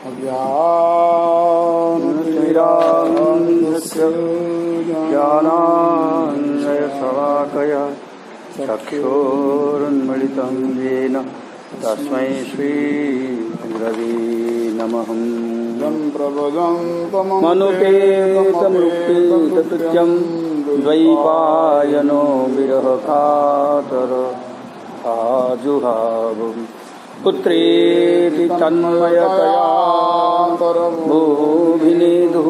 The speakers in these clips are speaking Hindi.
अज्ञानतिमिरान्धस्य ज्ञानाञ्जनशलाकया चक्षुरुन्मीलितं येन तस्मै श्रीगुरवे नमः। मनुपेतमृपेततुल्यं द्वैपायनो विरहकातर आजुहाव पुत्रेति तन्मयतया भूभिनेदुः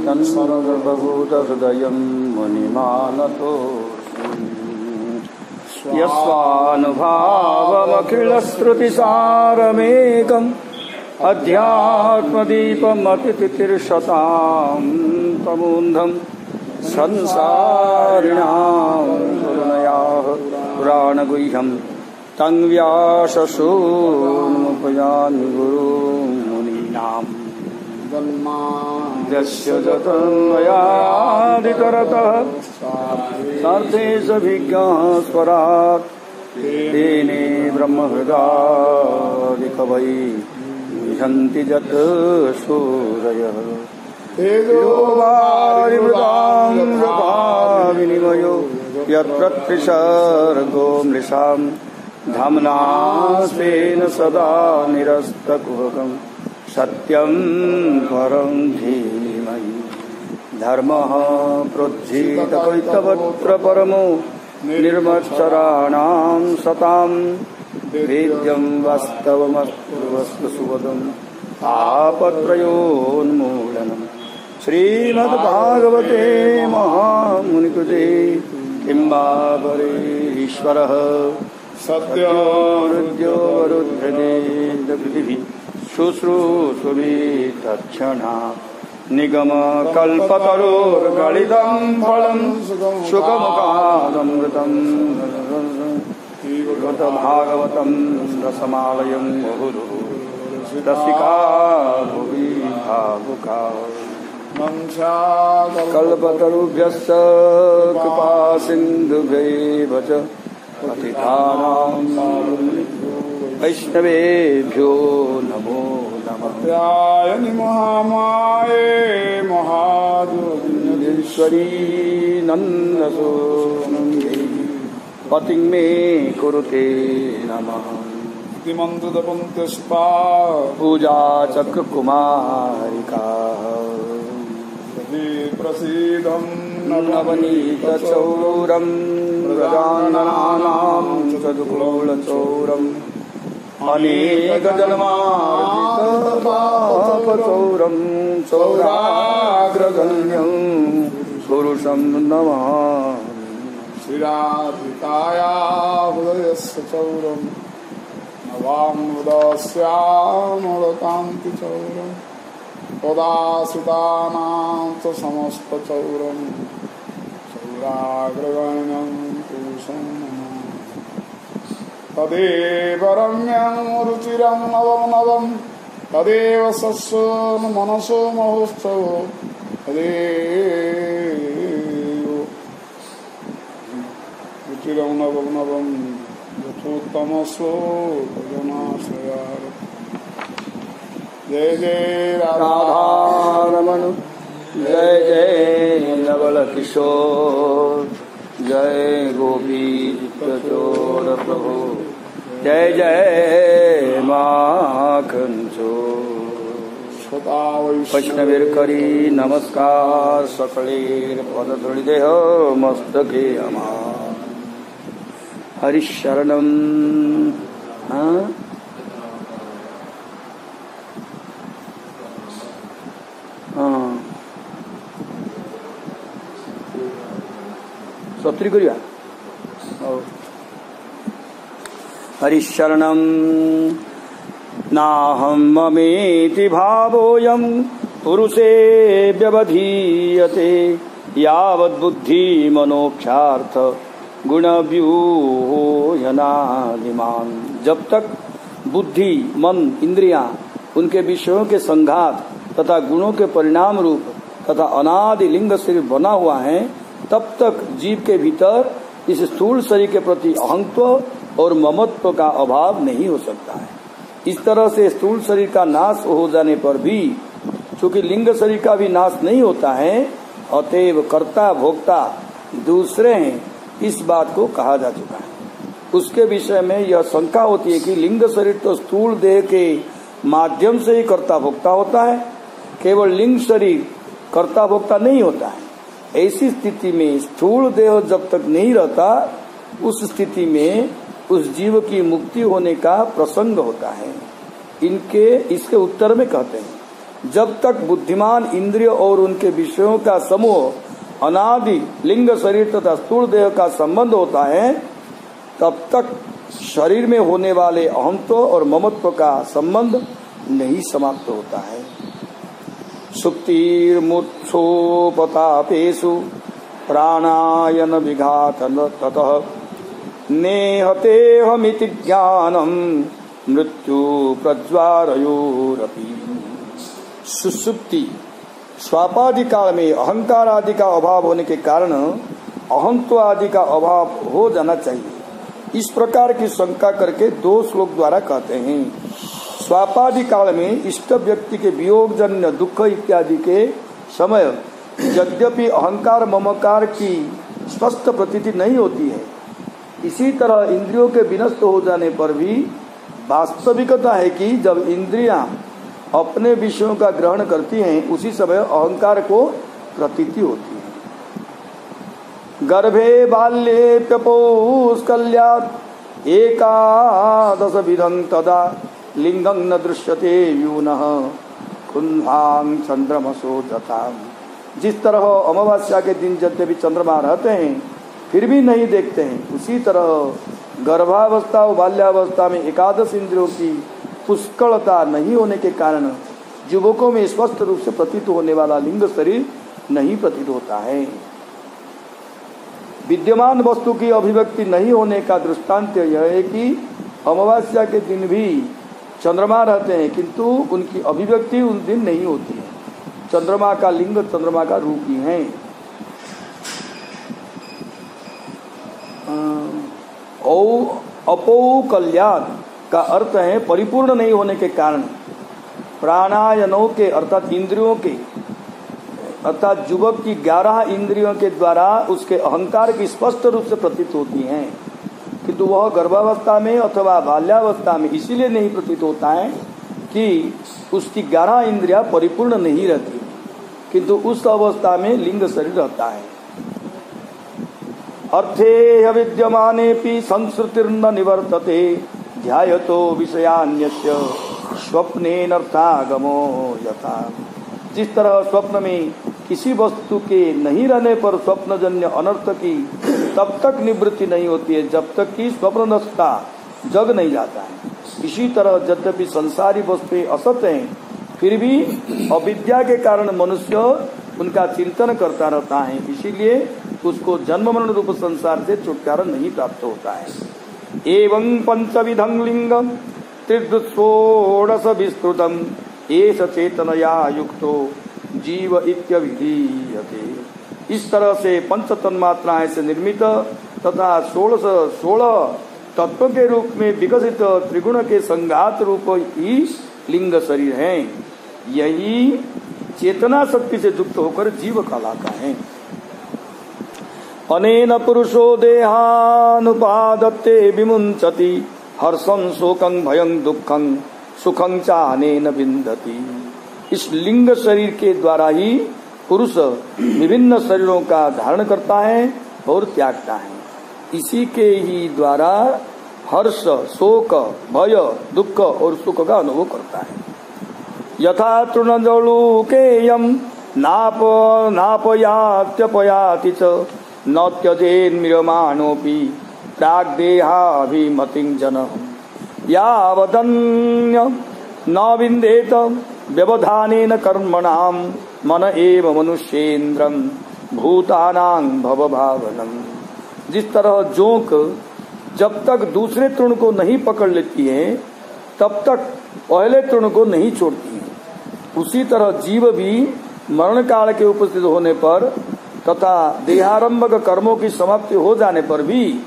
तन्सर्वभूतहृदयं मुनिमानतोऽस्मि। यस्वानुभावमखिलश्रुतिसारमेकम् अध्यात्मदीपमतितितिर्षतां तमून्धं संसारिणां करुणयाः पुराणगुह्यं तं व्याससूनुपयामि गुरुं मुनीनाम् यस्य जतन्मयादितरतः सार्थे सभिज्ञः स्वरात् तेने ब्रह्महृदादिकवै विहन्ति यत् सूरयः तेजो वारिमृतां यथा विनिमयो यत्र त्रिसर्गो मृषां धाम्ना स्वेन सदा निरस्तकुहकं सत्यं परं धीमहि। धर्मः प्रोज्झितकैतवत्र परमो निर्मत्सराणां सतां वेद्यं वास्तवमस्तु सुवदं तापत्रयोन्मूलनम्। श्रीमद्भागवते महामुनिकृते किम्बावरे ईश्वरः सत्योरुद्योरुद्धृते शुश्रूषुभि तत्क्षणा निगमकल्पतरोर्गलितं फलं सुखमुखादमृतं भागवतं रसमालयं मुहुः रसिका भुवि भावुका। कल्पतरुभ्यश्च कृपा सिन्धुभ्यैव च पतितानां वैष्णवेभ्यो नमो नमः। ध्यायनि महामाये महाजोगीश्वरी नन्दसोनन्दे पतिं मे कुरुते नमः। मंत्रदपन्त्यस्पा पूजा चक्रकुमारिका प्रसीदं नवनीतचौरं प्रजाननानां चतुर्कुलचौरम् अनेकजन्मार्जितपापचौरं चौराग्रगण्यं पुरुषं नमामि। श्रीराधिकाया हृदयस्य चौरं नवामृतस्यामृतान्तिचौरं तदासितानां च समस्तचौरं चौराग्रगण्यं पुरुषं नमामि। तदेव रम्यं रुचिरं नवं नवं तदेव सत्सो मनसो महोत्सव तदेव रुचिरं नवं नवं यथोत्तमस्व भजनाश्रया। जय जय राधारमण जय जय नवल किशोर जय गोपीचोर प्रभु जय जय माखन चोर। वैष्णवेर्करी नमस्कार सकलेर पदधूलिदेह मस्तके अमार हरिशरणम। सत्री करिया हरिशरणं नाहं ममेति भावोऽयं पुरुषे व्यवधीयते यावद्बुद्धिमनोक्षार्थ गुणव्यूहनादिमान्। जब तक बुद्धि मन इंद्रियां उनके विषयों के संघात तथा गुणों के परिणाम रूप तथा अनादि लिंग से बना हुआ है, तब तक जीव के भीतर इस स्थूल शरीर के प्रति अहंत्व और ममत्व का अभाव नहीं हो सकता है। इस तरह से स्थूल शरीर का नाश हो जाने पर भी चूंकि लिंग शरीर का भी नाश नहीं होता है, अतएव कर्ता भोक्ता दूसरे हैं, इस बात को कहा जा चुका है। उसके विषय में यह शंका होती है कि लिंग शरीर तो स्थूल देह के माध्यम से ही कर्ता भोक्ता होता है, केवल लिंग शरीर कर्ता भोक्ता नहीं होता है। ऐसी स्थिति में स्थूल देह जब तक नहीं रहता, उस स्थिति में उस जीव की मुक्ति होने का प्रसंग होता है। इसके उत्तर में कहते हैं, जब तक बुद्धिमान इंद्रिय और उनके विषयों का समूह अनादि लिंग शरीर तथा स्थूल देह का संबंध होता है, तब तक शरीर में होने वाले अहंत्व और ममत्व का संबंध नहीं समाप्त होता है। सुप्तिर्मुत्सोपतापेषु प्राणायन विघातन ततः नेहतेहमिति ज्ञानम मृत्यु प्रज्वारयोरपि। सुसुप्ति स्वापादि काल में अहंकार आदि का अभाव होने के कारण अहंत्व आदि का अभाव हो जाना चाहिए। इस प्रकार की शंका करके 2 श्लोक द्वारा कहते हैं, स्वापादि काल में इष्ट व्यक्ति के वियोग जन्य दुख इत्यादि के समय यद्यपि अहंकार ममकार की स्पष्ट प्रतीति नहीं होती है, इसी तरह इंद्रियों के विनष्ट हो जाने पर भी वास्तविकता है कि जब इंद्रियां अपने विषयों का ग्रहण करती हैं, उसी समय अहंकार को प्रतीति होती है। गर्भे बाल्ये प्यपौस्कल्यात् एकादश विधं तदा लिंगं न दृश्यते यूनः कुन्हां चंद्रमसो तथा। जिस तरह अमावस्या के दिन यद्यपि चंद्रमा रहते हैं फिर भी नहीं देखते हैं, उसी तरह गर्भावस्था और बाल्यावस्था में एकादश इंद्रियों की पुष्कलता नहीं होने के कारण युवकों में स्पष्ट रूप से प्रतीत होने वाला लिंग शरीर नहीं प्रतीत होता है। विद्यमान वस्तु की अभिव्यक्ति नहीं होने का दृष्टांत यह है कि अमावस्या के दिन भी चंद्रमा रहते हैं, किंतु उनकी अभिव्यक्ति उन दिन नहीं होती है। चंद्रमा का लिंग चंद्रमा का रूप ही है। अपौकल्याण का अर्थ है परिपूर्ण नहीं होने के कारण। प्राणायनों के अर्थात इंद्रियों के अर्थात युवक की 11 इंद्रियों के द्वारा उसके अहंकार की स्पष्ट रूप से प्रतीत होती हैं, किंतु वह गर्भावस्था में अथवा बाल्यावस्था में इसीलिए नहीं प्रतीत होता है कि उसकी 11 इंद्रियां परिपूर्ण नहीं रहती, किंतु उस अवस्था में लिंग शरीर रहता है। अर्थे विद्यमानेपि संस्कृतिर्न निवर्तते ध्यायतो विषयान्यस्य स्वप्नेनर्थागमो यथा। जिस तरह स्वप्न में किसी वस्तु के नहीं रहने पर स्वप्नजन्य अनर्थ की तब तक निवृत्ति नहीं होती है जब तक कि स्वप्ननष्टा जग नहीं जाता है, इसी तरह यद्यपि संसारी वस्तुएं असत हैं फिर भी अविद्या के कारण मनुष्य उनका चिंतन करता रहता है, इसीलिए उसको जन्म मरण रूप संसार से छुटकारा नहीं प्राप्त होता है। एवं पंचविधं लिंगम त्रिदुषोडश विस्तृतम एष चेतनया युक्तो जीव इत्यभिधीयते। इस तरह से पंच तन्मात्राएं से निर्मित तथा 16 तत्व के रूप में विकसित त्रिगुण के संघात रूप ही लिंग शरीर है। यही चेतना शक्ति से युक्त होकर जीव कहलाता है। अनेन पुरुषो देहानुपादत्ते विमुंचति हर्षं शोकं भयं दुखं सुखं च अनेन विन्दति। इस लिंग शरीर के द्वारा ही पुरुष विभिन्न शरीरों का धारण करता है और त्यागता है। इसी के ही द्वारा हर्ष शोक भय दुख और सुख का अनुभव करता है। यथा तृणजलूकेयं नापयात्यपयाति च न त्यजेन्म्रियमाणोऽपि प्राग्देहाभिमतिं जनः यावदन्य न विन्देत व्यवधानेन कर्मणां मन एव मनुष्येन्द्रं भूतानां भवभावनम्। जिस तरह जोंक जब तक दूसरे तृण को नहीं पकड़ लेती है तब तक पहले तृण को नहीं छोड़ती है, उसी तरह जीव भी मरण काल के उपस्थित होने पर तथा देहारंभक कर्मों की समाप्ति हो जाने पर भी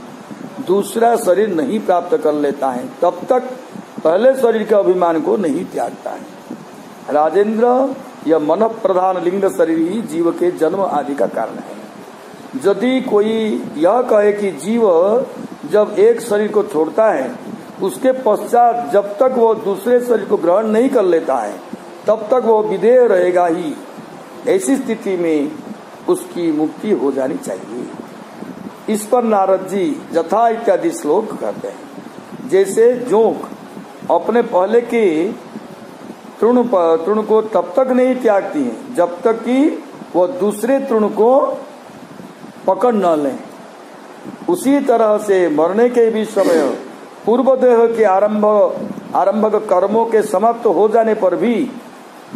दूसरा शरीर नहीं प्राप्त कर लेता है, तब तक पहले शरीर के अभिमान को नहीं त्यागता है। राजेंद्र, यह मन प्रधान लिंग शरीर ही जीव के जन्म आदि का कारण है। यदि कोई यह कहे कि जीव जब एक शरीर को छोड़ता है उसके पश्चात जब तक वो दूसरे शरीर को ग्रहण नहीं कर लेता है तब तक वो विदेह रहेगा ही, ऐसी स्थिति में उसकी मुक्ति हो जानी चाहिए। इस पर नारद जी यथा इत्यादि श्लोक कहते हैं। जैसे जोंक अपने पहले के तृण को तब तक नहीं त्यागती है जब तक कि वो दूसरे तृण को पकड़ न लें, उसी तरह से मरने के भी समय पूर्व देह के आरंभक कर्मों के समाप्त हो जाने पर भी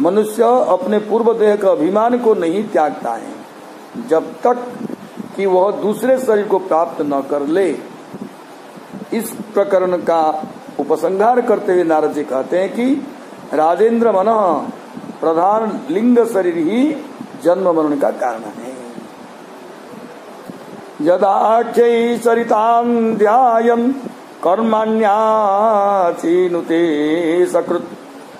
मनुष्य अपने पूर्व देह का अभिमान को नहीं त्यागता है जब तक कि वह दूसरे शरीर को प्राप्त न कर ले। इस प्रकरण का उपसंहार करते हुए नारद जी कहते हैं कि राजेंद्र मन प्रधान लिंग शरीर ही जन्म मरण का कारण है। यदाख्यै सरितां ध्यायं कर्मण्याचिनुते सकृत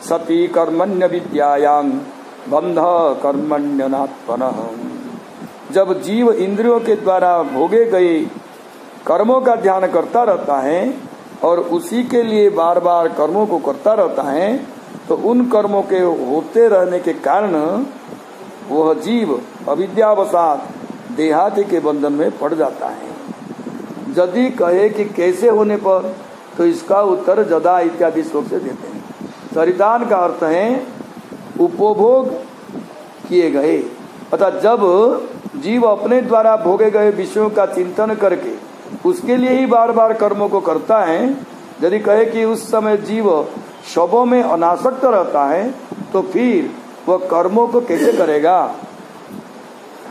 सती कर्मण्य विद्यायां बंध कर्मण्यनात्मनः। जब जीव इंद्रियों के द्वारा भोगे गए कर्मों का ध्यान करता रहता है और उसी के लिए बार बार कर्मों को करता रहता है तो उन कर्मों के होते रहने के कारण वह जीव अविद्यावशात देहादि के बंधन में पड़ जाता है। यदि कहे कि कैसे होने पर, तो इसका उत्तर जदा इत्यादि श्लोक से देते हैं। सरितान का अर्थ है उपभोग किए गए, अर्थात जब जीव अपने द्वारा भोगे गए विषयों का चिंतन करके उसके लिए ही बार बार कर्मों को करता है। यदि कहे कि उस समय जीव शवों में अनासक्त रहता है तो फिर वह कर्मों को कैसे करेगा।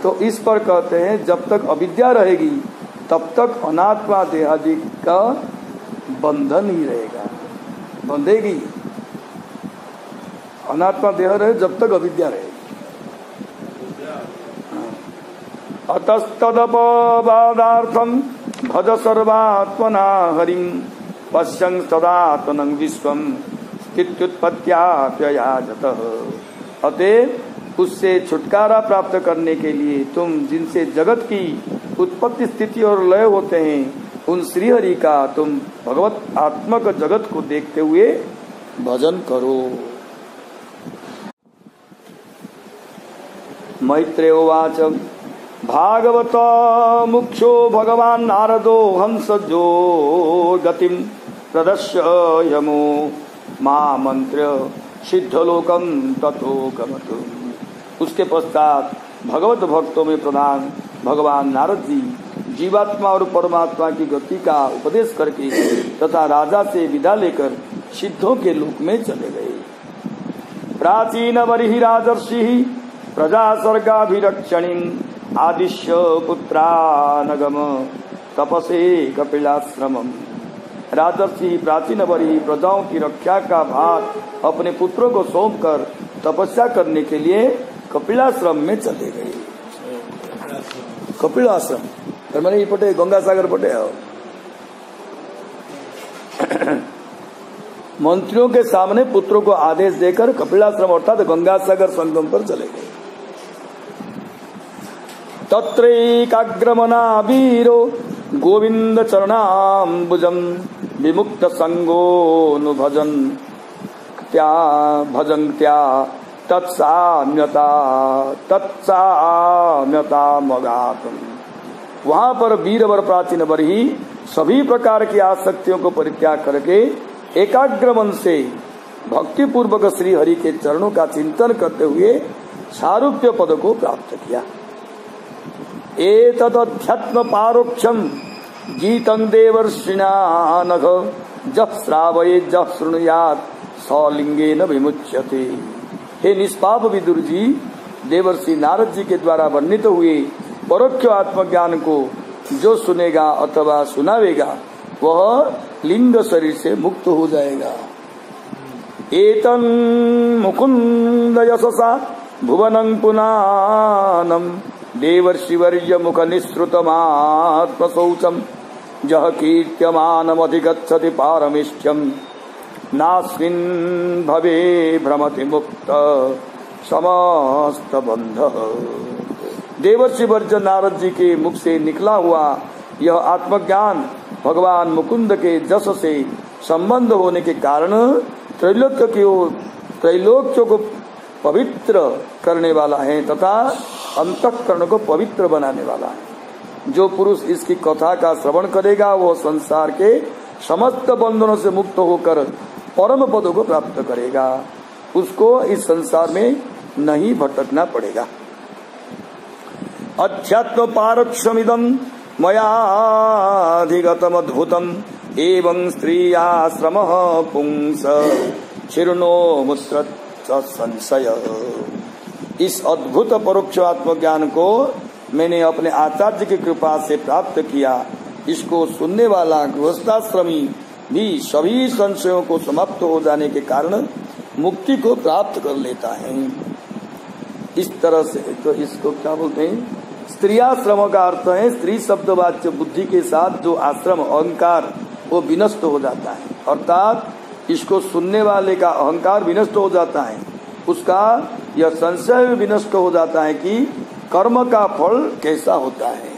तो इस पर कहते हैं जब तक अविद्या रहेगी तब तक अनात्मा देहादि का बंधन ही रहेगा, बंधेगी। अनात्मा देह रहे जब तक अविद्या रहेगी। अतस्तदपवादार्थं भज सर्वात्मना हरिं पश्यन् सदात्मनं विश्वं स्थित्युत्पत्त्याप्ययाजतः। अतएव उससे छुटकारा प्राप्त करने के लिए तुम जिनसे जगत की उत्पत्ति स्थिति और लय होते हैं उन श्रीहरि का तुम भगवत आत्मक जगत को देखते हुए भजन करो। मैत्रेयोवाच भागवत मुख्यो भगवान् नारदो हंसजो गतिं प्रदर्श्य यमो मामन्त्र्य सिद्धलोकं ततो गमत्। उसके पश्चात भगवत भक्तों में प्रधान भगवान नारद जी जीवात्मा और परमात्मा की गति का उपदेश करके तथा राजा से विदा लेकर सिद्धों के लोक में चले गए। प्राचीन वरिहि राजर्षि प्रजा सर्गाभिरक्षणीं आदिश्य पुत्रानगम तपसे कपिलाश्रमम्। राजर्षि प्राचीन वरिहि प्रजाओं की रक्षा का भार अपने पुत्रों को सौंपकर तपस्या करने के लिए कपिलाश्रम में चले गए। कपिलाश्रम मैंने ये पटे गंगासागर पटे मंत्रियों के सामने पुत्रों को आदेश देकर कपिलाश्रम अर्थात गंगासागर संगम पर चले गए। तत्रैकाग्रमना वीरो गोविंद चरणाम्बुजं विमुक्त संगोऽनुभजन् त्या भजन्त्या तत्साम्यता मगातम्। वहां पर वीरवर प्राचीन बरही सभी प्रकार की आसक्तियों को परित्याग करके एकाग्र मन से भक्ति पूर्वक श्री हरि के चरणों का चिंतन करते हुए सारूप्य पद को प्राप्त किया। एतदध्यात्म पारोक्षम गीतं देवर्षिणानघ जः श्रावयेत् जः शृणुयात् सलिंगेन विमुच्यते। हे निष्पाप विदुर जी, देवर्षि नारद जी के द्वारा वर्णित हुए परोक्ष आत्मज्ञान को जो सुनेगा अथवा सुनावेगा वह लिंग शरीर से मुक्त हो जाएगा। एतं मुकुंद यशसा भुवनं पुनानम देवर्षिवर्य मुख निःसृतमात्मशौचम जह कीर्त्यमानमधिगच्छति पारमेष्ठ्यम नास्मिन् भवे भ्रमति मुक्त समस्त बंध। देवर्षि वर्ज नारद जी के मुख से निकला हुआ यह आत्मज्ञान भगवान मुकुंद के जस से संबंध होने के कारण त्रैलोक्य को पवित्र करने वाला है तथा अंतःकरण को पवित्र बनाने वाला है। जो पुरुष इसकी कथा का श्रवण करेगा वह संसार के समस्त बंधनों से मुक्त होकर परम पद को प्राप्त करेगा। उसको इस संसार में नहीं भटकना पड़ेगा। अध्यात्म पारक्षमिदं मयाधिगतम अद्भुतम एवं स्त्रियाश्रम पुंस क्षीर्णो मूत्र संशय। इस अद्भुत परोक्ष आत्मज्ञान को मैंने अपने आचार्य की कृपा से प्राप्त किया। इसको सुनने वाला गृहस्थाश्रमी भी सभी संशयों को समाप्त हो जाने के कारण मुक्ति को प्राप्त कर लेता है। इस तरह से तो इसको क्या बोलते हैं, स्त्रियाश्रम का अर्थ है स्त्री शब्दवाच्य बुद्धि के साथ जो आश्रम अहंकार वो विनष्ट हो जाता है, अर्थात इसको सुनने वाले का अहंकार विनष्ट हो जाता है, उसका यह संशय विनष्ट हो जाता है कि कर्म का फल कैसा होता है।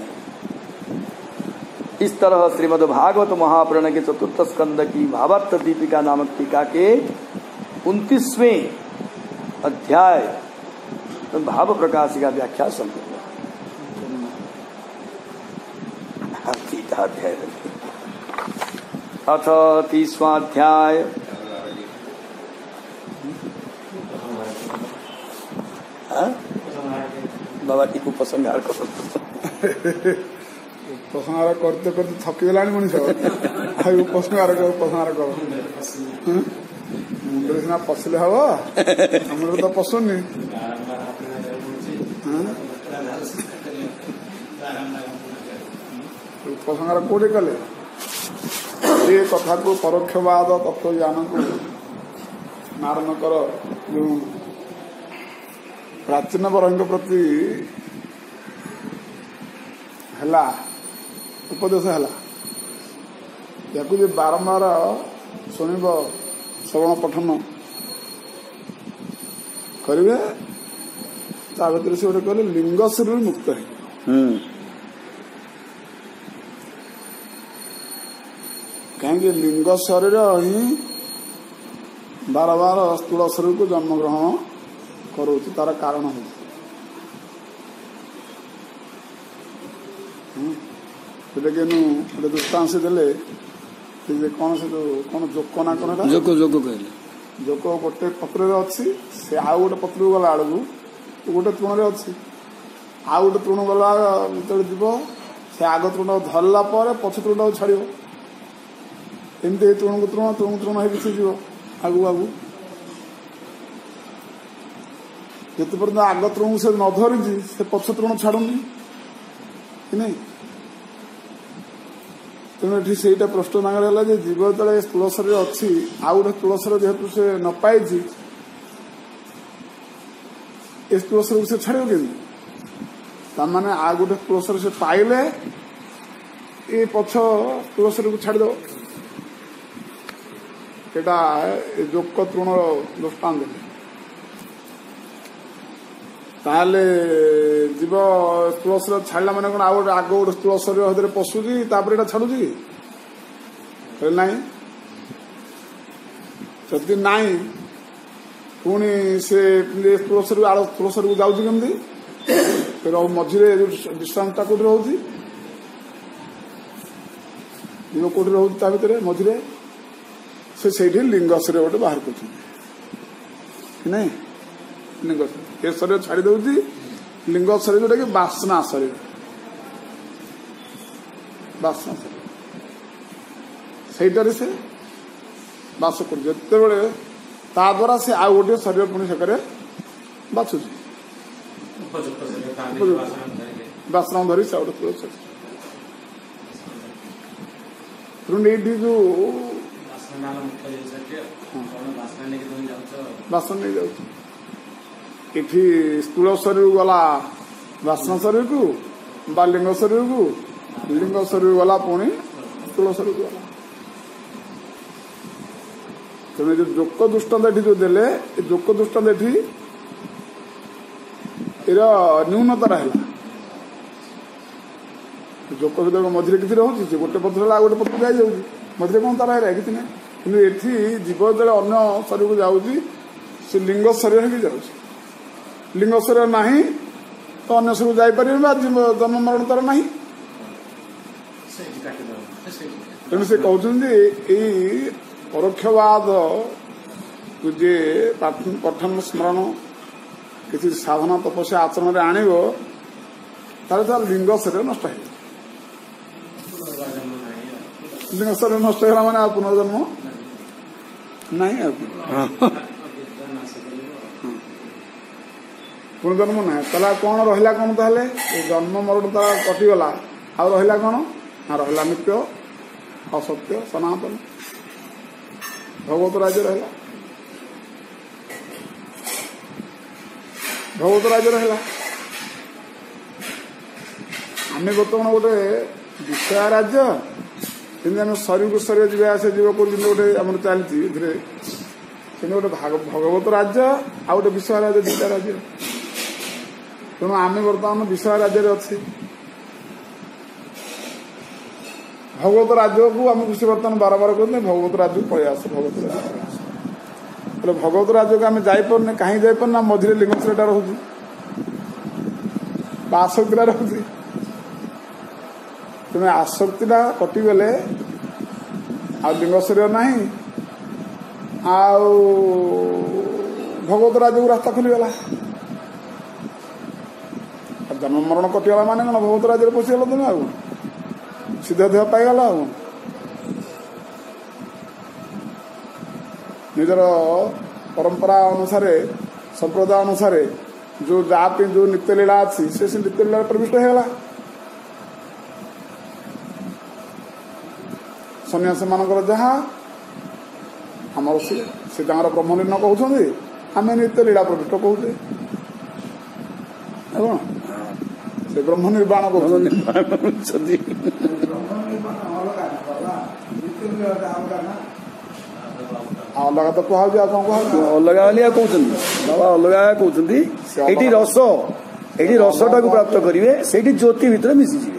इस तरह श्रीमद् भागवत महापुराण के चतुर्थ स्कंद की भावार्थ दीपिका नामक टीका के 29वें अध्याय भाव प्रकाशिका व्याख्या संपूर्ण अध्याय। अथ 30वां अध्याय। बाबा टीकू उपसंहार करो। उपसंहार करते करते थकी गलानी मनीष उपसंहार करो मुंडे सीना पशिले हम आम तो पशुनी उपसंहार कौटे कले ये कथा को परोक्षवाद तत्व ज्ञान को नारायणकर जो प्राचीन वर्ग प्रति है उपदेश है या बारंबार शुणव श्रवण पठन करेंगे ता भर से गोटे कहले लिंग शरीर मुक्त है। कहीं लिंग शरीर ही बार बार स्थूल शरीर को जन्म ग्रहण करोची तार कारण हो गोटे दृष्टांत देले कौन से कौन जोक ना कौन जोक जोक कहले जोक गोटे पत्र अच्छी से आउ गोटे पत्र गला आड़ू गोटे तृण अच्छी आउ गोटे तृण गला जो जीव से आग तृण धरला पछ तृण को छाड़ एमती तृण को तृण तृण है जीव आगू आगू जिते पर्यटन आग तृण से न धरी से पछ तृण छाड़ुनी कि नहीं। तेणु ये से प्रश्न है जीव जो स्थूल शरीर अच्छी आउ गोटे स्थूल शरीर जेहेतु से न पाई स्थूल शरीर से छाड़ के आ गोटे स्थूल शरीर से पाइले ये पछ स्थूल शरीर को छाड़ जोक तृण दृष्टांत देते ताले जीव स्थूल शरीर छाड़ा मैंने कौन आग गोटे स्थूल शरीर पशुची तापर छाड़ुची ना जदि नाई पुणी से स्थूल शरीर आड़ स्थूल शरीर को जाऊँगी केमती मझे विश्रांति कौटी रोचे जीव कौटी रोचे भितर मझे से लिंग शरीर गोटे बाहर कर नहीं लिंग शरीर ए शरीर छाड़ी दौर लिंग शरीर जोटा कि बासना शरीर सहीटारे से बास कर जिते ता द्वारा से आउ गोटे शरीर पुणी से बाछुची बासना धरी से गोटे जो बासन नहीं जाऊ इठी स्थूल शरीर गला बासना शरीर को बा लिंग शरीर गला पुणी स्थूल शरीर गला तेणु जो जोक दृष्टांत जो देले जोक दृष्टांत एर न्यूनता रहा जोक मझे किसी रोचे गोटे पत्र आ गोटे पत्र जाए मझे कौन तार है कि नहीं कि ये जीव जो अन्य शरीर को जाऊँगी से लिंग शरीर ही जाऊँ लिंग शरीर ना तो अन्य शरीर जापर जन्म मरण तार ना तेणु से कहते परोक्षवाद जे पठन स्मरण किसी साधना तपस्या आचरण में आण तार लिंग शरीर नष्ट है लिंग शरीर नष्ट है मैंने पुनर्जन्म नहीं पुनर्जन्म ना ताला कौन रहा कौन ताले जन्म मरण तार कटिगला आ रहा कौन ना रहा नित्य असत्य सनातन भगवत राज्य रहा भगवत राज्य रहा आम बर्तमान गोटे विषय राज्य आम शरीर को शरीर जीवा आस जीव गोटे आम चलती गोटे भगवत राज्य आ गोटे विषय राज्य दुटा राज्य तेणु आम बर्तमान विषय राज्य अच्छे भगवत राज्य को आम कृषि बर्तमान बार बार कहते भगवत राज्य को पलि आस भगवत राज्य भगवत राज्य को आम जापरने कहीं जापरना मझे लिंग शरीर रोचे आसक्ति रोचे तेना आसक्ति कटिगले आ लिंग शरीर ना भगवत राज्य को रास्ता खोलीगला जन्म मरण कटिगला माने कौन भगवत राज्य पशिगल तुम आ सीधा देह पाईगला निजर परंपरा अनुसार संप्रदाय अनुसार जो जाति जो नित्य लीला अच्छी से नित्य लीला प्रविष्ट होगा सन्यासी मानकर जहाँ आमर से ब्रह्मलीन कहते आम नित्य लीला प्रविष्ट कहते से ब्रह्म निर्वाण कहते अलग तो कह अलग कहते बाबा अलग कहते ये रस ये रसटा को प्राप्त करेंगे से ज्योति भितर मिशीजे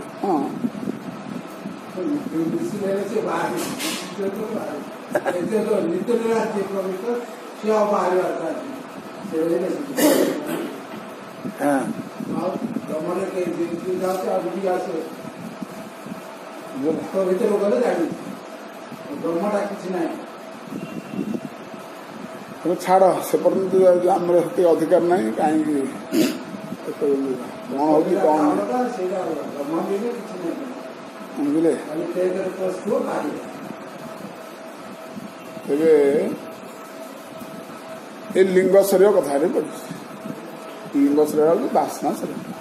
छाड़ से आम अधिकार ना कहीं कौन हो कौन बुझे तेरे ये लिंग शरीर कथा पड़ी लिंग शरीर बासना शरीर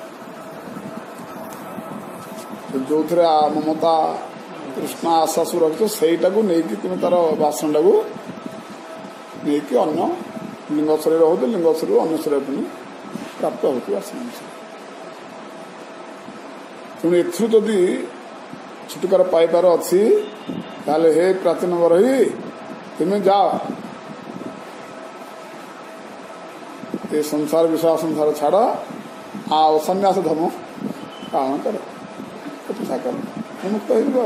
जो थे ममता कृष्ण आशा सुरक्षा सहीटा को लेकिन तुम तार बासना को लेकिन अन्य लिंग शरीर हो तो लिंग शरीर अन्य शरीर पुणी प्राप्त होती बासना तेणु एथि छुटकार पाइबार अच्छी ताले हे प्राचीन बरही तुम्हें जाओ ये संसार विषय संसार छाड़ आ सन्यास धर्म पालन कर तपस्या कर मुक्त हो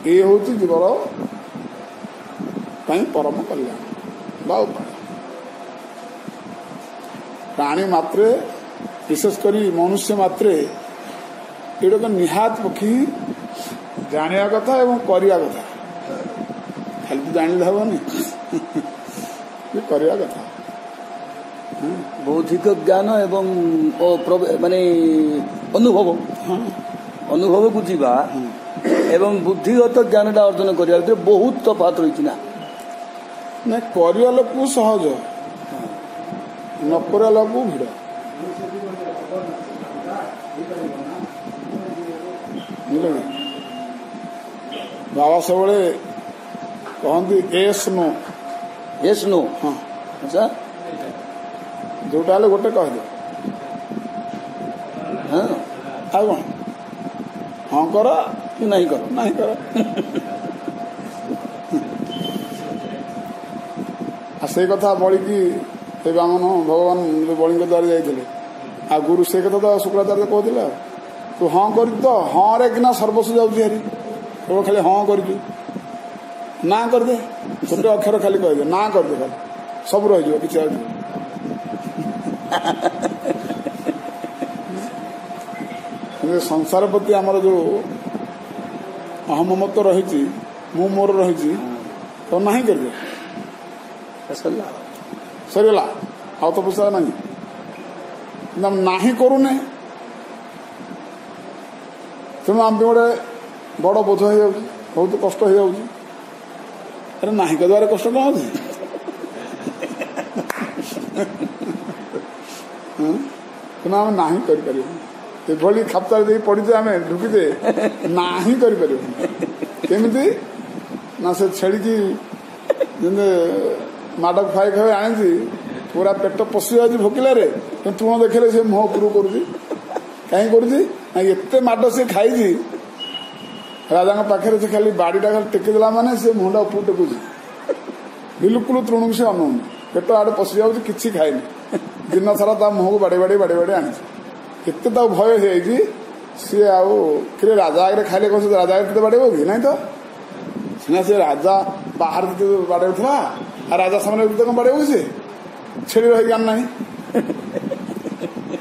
ये हूँ जीवर परम कल्याण बा उपाय प्राणी मात्रे विशेषकर मनुष्य मात्रे ये तो निहात पक्षी जाना कथा एवं करवा कथा खाली तो जान हेनी करवा कथा बौद्धिक ज्ञान एवं माने अनुभव अनुभव को जीवा एवं बुद्धिगत ज्ञान अर्जन करने बहुत तफात रही ना ना करवा लोक सहज न करवा लोक भिड़ बाबा सब कहती एस नो हाँ अच्छा जोटा हेल्ले गोटे कहदे हाँ आ कौन हाँ कर कि नहीं कर नहीं कर से कथा बड़ी की बामन भगवान बड़ी द्वारा जाइए आ गुरु से कथा तो शुक्राचार्य कहते तू हाँ कर तो हाँ रे कि सर्वस्व जाऊँगी हारी तो खाली हाँ कर ना करदे छोटे अक्षर खाली कहदे ना करदे खाली सब रही किसी संसार प्रति आमर जो अहम मत रही मु मोर रही तो ना करदे सरीगला आउ तो पुछा ना करूने तेणु आम गोटे बड़ बोझ हो बहुत कष्ट हो जाऊँ अरे ना द्वारा कष्ट कौन है तेना आम ना कर खापतार दे पड़े आम ढुकीजे ना करमि ना से छेड़ी की माड खाई खाई आनी पूरा पेट पशि जाऊँगी भोकिलार तुण देखले से मुह उपरू कर कहीं करते माड से खाई राजा पाखे से खाली बाड़ीटा खाली टेकीदेला माने से मुहटा उपरू टेकुची बिल्कुल तृण से अनौनी पेट आड़े पशि जाऊँगी किसी खाएनि दिन सारा ता मुह को बाड़े बाड़े आनी एत भय हो सी आए राजा आगे खाइले कौन राजा आगे बाड़े कि ना तो सीना से राजा बाहर बाड़े था राजा सामने कौन बाड़े सी छेड़ी रही आना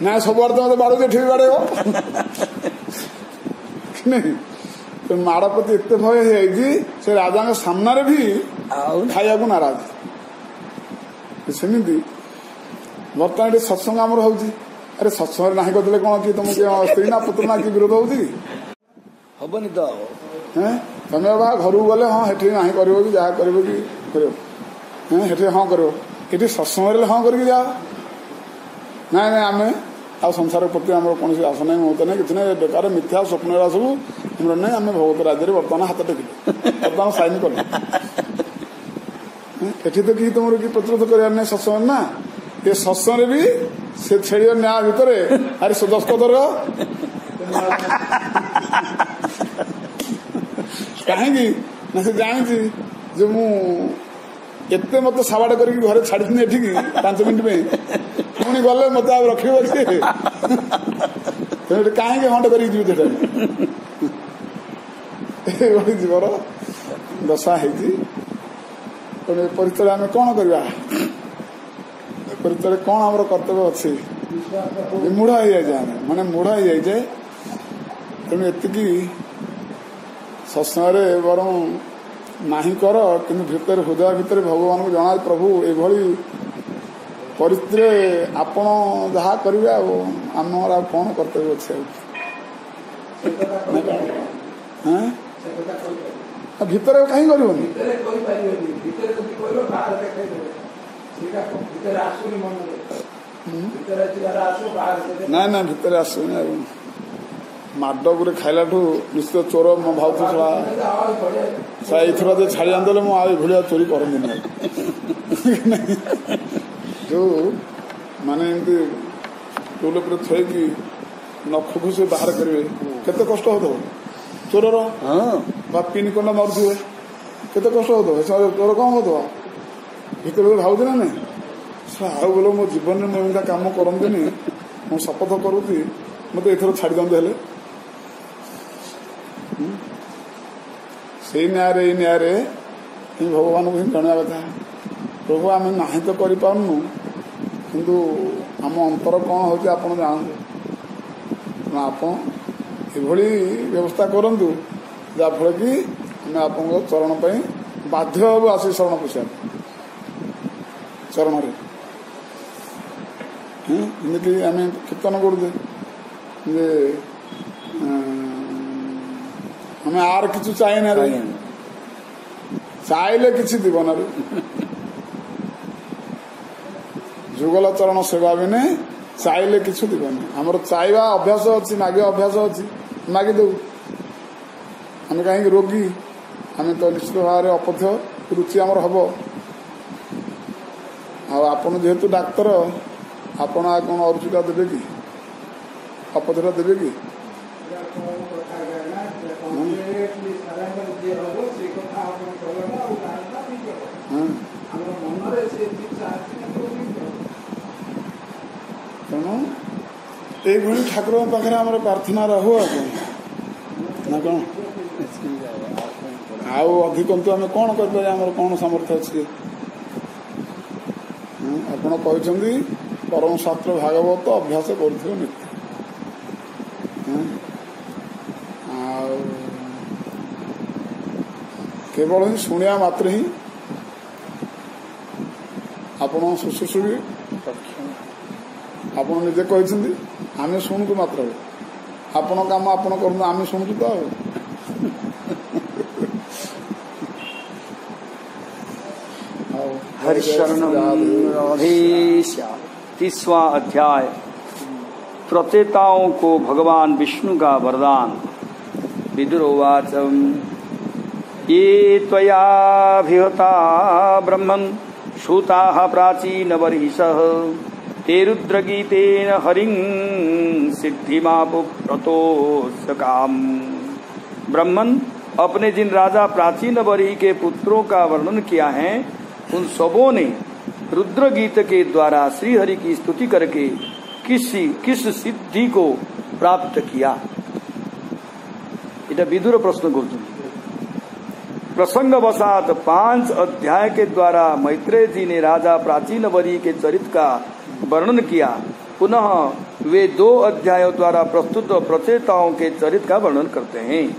ना सब आड़े तो मत बाड़ू एठी बाड़े तो माड़ प्रति एत भय हो राजा सामने भी खाया नाराज सेमती बर्तमान ये सत्संग आमर हो अरे सत्संग ना करदे कौन कि तुम स्त्री ना पुत्र ना कि विरोध होती हेनी तो तुम बाबा घर गले हाँ हेठी ना कर जहाँ कर हाँ कर ये सत्संग हाँ करके जा ना आम आ संसार प्रति आम कौन आस ना मत ना कि बेकार मिथ्या स्वप्न सब आम ना आम भगवत राज्य बर्तमान हाथ टेकिले बर्तमान साइन कले एठी तो कि तुम कि प्रतिरोध कर सत्संग ना ये सत्संग भी से छेड़ न्याय भितर अरे दस्तखत कहीं ना से जानी जो मुझे मत सवाड़ कर घर छाड़ी एठिकी 5 मिनट में पुणी गले मत रखे कहीं घंटे कर जीवर दशा है परिचय आम कौन करवा परिचय कौन आम कर्तव्य अच्छी मूढ़ हो जाए माने मूढ़ हो जाए तेणु एतिकी सत्संग बरं नाही कर कि भितर हृदय भितर भगवान को जना प्रभु ये परिस्थिति आपण जहाँ करेंगे आमर आ कौन कर्तव्य अच्छे भितर कहीं कर ना ना भितर आसुनी माड गुरे खाइला निश्चित चोर मो भाव एथर जो छाड़ी आंदोलन मुझे चोरी करती जो माने एमती टूल पर थी नख घुसे बाहर करेंगे केते कष्ट हो चोरर पिन कंडा मारे केते कष्ट हो चोर कौन हो भीतर भाव ना ना आउ बोलो मो जीवन में मुझे कम करती मु शपथ करुँगी मत एथर छाड़ी दिंते हेले से न्याय भगवान को जनाया कथा प्रभु आम ना तो करूँ किंतु आम अंतर कौन हो जानते आप व्यवस्था करूँ जहाँफल कि आम आप चरण पर बाध्य हूँ आसी शरण पोषा चरण एमती आम कीर्तन करुचे आम आर किसी चाहिए चाहले किसी जीवन जुगल चरण सेवा भी नहीं चाहले किसी दीवन आमर चाहवा अभ्यास अच्छी मागे अभ्यास अच्छी मागिदेव आम कहीं रोगी आम तो निश्चित भाव में अपथ्य रुचि आमर हम आपन जेहेतु डाक्तर आपण आ कौन अरुचिटा देवे कि अपथ्यटा देवे कि हाँ तेणु ये ठाकुर पाखे आम प्रार्थना रहू ना कौन आउ अधिक आम कौन कर आम कौन सामर्थ्य अच्छे ଆପଣ କହିଛନ୍ତି ପରମ ଶାସ୍ତ୍ର ଭାଗବତ ଅଭ୍ୟାସ କରୁଥିବ ନିତ୍ୟ ଆଉ କେବଳ ହିଁ ଶୁଣିବା ମାତ୍ରେ ହିଁ ଆପଣ ଶୁଶ୍ରୂଷିବେ ଆପଣ ନିଜେ କହିଛନ୍ତି ଆମେ ଶୁଣୁଛୁ ମାତ୍ର ଆପଣ କାମ ଆପଣ କରନ୍ତୁ ଆମେ ଶୁଣୁଛୁ ତ ଆଉ तीसवां अध्याय प्रचेताओं को भगवान विष्णु का वरदान। विदुरोवाच ये त्वयाभिहता ब्रह्मन् श्रुताः प्राचीनवर्हिषः ते रुद्रगीतेन हरिं सिद्धिमापुप्रतोऽस्यकाम्। ब्रह्मन् अपने जिन राजा प्राचीन वर्ही के पुत्रों का वर्णन किया है उन सबों ने रुद्र गीत के द्वारा श्रीहरि की स्तुति करके किस सिद्धि को प्राप्त किया। इटा विदुर प्रश्न कर प्रसंगवशात 5 अध्याय के द्वारा मैत्रेय जी ने राजा प्राचीन वर्ही के चरित्र का वर्णन किया। पुनः वे 2 अध्यायों द्वारा प्रस्तुत प्रचेताओं के चरित्र का वर्णन करते हैं।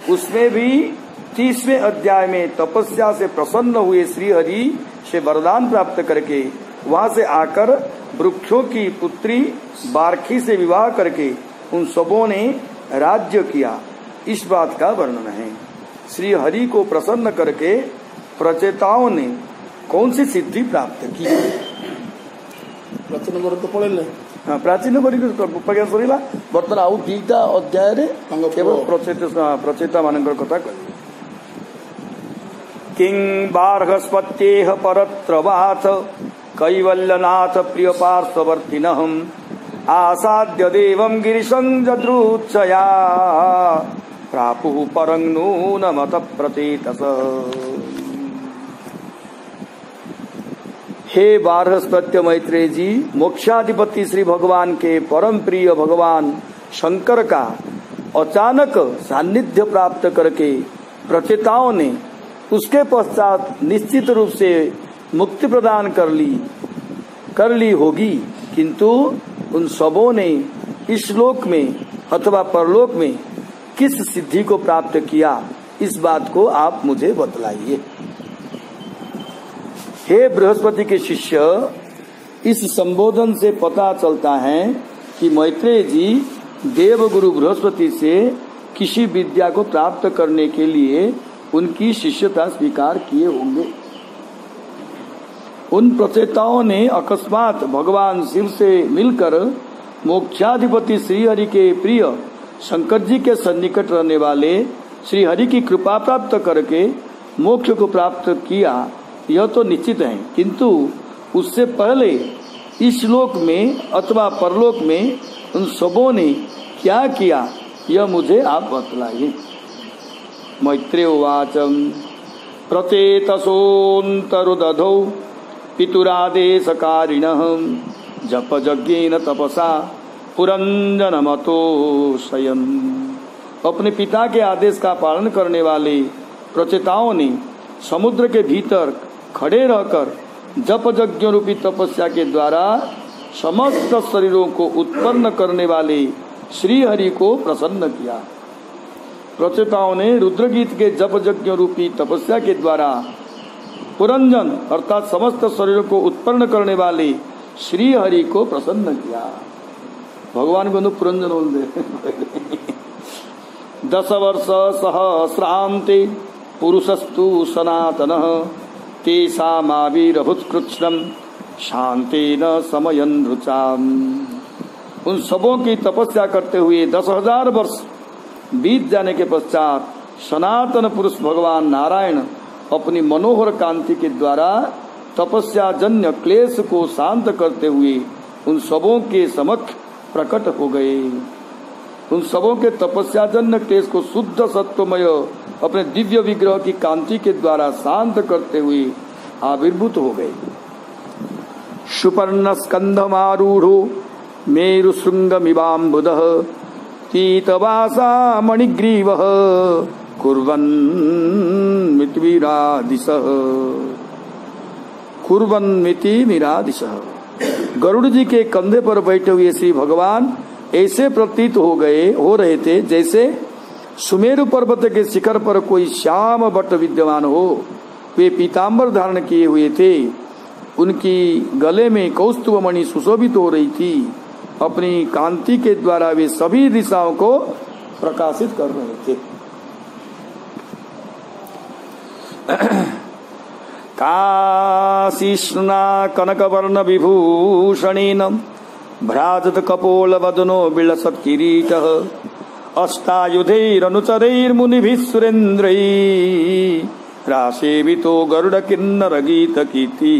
उसमें भी 30वें अध्याय में तपस्या से प्रसन्न हुए श्रीहरि से वरदान प्राप्त करके वहां से आकर वृक्षों की पुत्री बारखी से विवाह करके उन सबों ने राज्य किया, इस बात का वर्णन है। श्रीहरि को प्रसन्न करके प्रचेताओं ने कौन सी सिद्धि प्राप्त की। प्राचीन प्रज्ञा सरीला बर्तमान आउ 2टा अध्याय केवल प्रचेता मानकर कथा कह किं बार्हस्पत्येह परत्रवाथ कैवल्यनाथ प्रिय पार्श्ववर्तिनः आसाद्य देवं गिरिशं जद्रुच्छया प्रापुः परं नूनमत प्रचेतस। हे बार्हस्पत्य मैत्रेय जी, मोक्षाधिपति श्री भगवान के परम प्रिय भगवान शंकर का अचानक सान्निध्य प्राप्त करके प्रचेताओं ने उसके पश्चात निश्चित रूप से मुक्ति प्रदान कर ली होगी, किंतु उन सबों ने इस लोक में अथवा परलोक में किस सिद्धि को प्राप्त किया, इस बात को आप मुझे बतलाइए। हे बृहस्पति के शिष्य, इस संबोधन से पता चलता है कि मैत्रेय जी देवगुरु बृहस्पति से किसी विद्या को प्राप्त करने के लिए उनकी शिष्यता स्वीकार किए होंगे। उन प्रचेताओं ने अकस्मात भगवान शिव से मिलकर मोक्षाधिपति श्रीहरि के प्रिय शंकर जी के सन्निकट रहने वाले श्रीहरि की कृपा प्राप्त करके मोक्ष को प्राप्त किया, यह तो निश्चित है, किंतु उससे पहले इस लोक में अथवा परलोक में उन सबों ने क्या किया, यह मुझे आप बतलाइए। मैत्रेय उवाच प्रचेतसोऽन्तरुदधौ पितुरादेशकारिणः जपयज्ञेन तपसा पुरंजनमतोषयन्। अपने पिता के आदेश का पालन करने वाले प्रचेताओं ने समुद्र के भीतर खड़े रहकर जप यज्ञ रूपी तपस्या के द्वारा समस्त शरीरों को उत्पन्न करने वाले श्री हरि को प्रसन्न किया। प्रचेताओं ने रुद्रगीत के जप यज्ञ रूपी तपस्या के द्वारा पुरंजन अर्थात समस्त शरीरों को उत्पन्न करने वाले श्री हरि को प्रसन्न किया। भगवान को पुरंजन बोलते 10 वर्ष सहस्रांते पुरुषस्तु सनातनः तेषामाविरभूत्कृच्छ्रं शांतेन समयन् रुचाम। उन सबों की तपस्या करते हुए 10,000 वर्ष बीत जाने के पश्चात सनातन पुरुष भगवान नारायण अपनी मनोहर कांति के द्वारा तपस्या जन्य क्लेश को शांत करते हुए उन सबों के समक्ष प्रकट हो गए। उन सबों के तपस्या जन्य क्लेश को शुद्ध सत्वमय अपने दिव्य विग्रह की कांति के द्वारा शांत करते हुए आविर्भूत हो गए। सुपर्ण स्कंधमारूढ़ो मेरु श्रृंगमिवाम्बुदः पीतवासा मणिग्रीवः कुर्वन्मिति विरादिशः। गरुड़ जी के कंधे पर बैठे हुए श्री भगवान ऐसे प्रतीत हो रहे थे जैसे सुमेरु पर्वत के शिखर पर कोई श्याम बट विद्यमान हो। वे पीतांबर धारण किए हुए थे, उनकी गले में कौस्तुभ मणि सुशोभित हो रही थी। अपनी कांति के द्वारा वे सभी दिशाओं को प्रकाशित कर रहे थे। काशीष्णा कनकवर्ण विभूषणेन भ्राजत कपोल वदनो विलसत् किरीटः अष्टायुधैरनुचरैर्मुनिभिः सुरेन्द्रैः रासेवितो गरुड किन्नर गीत कीर्ति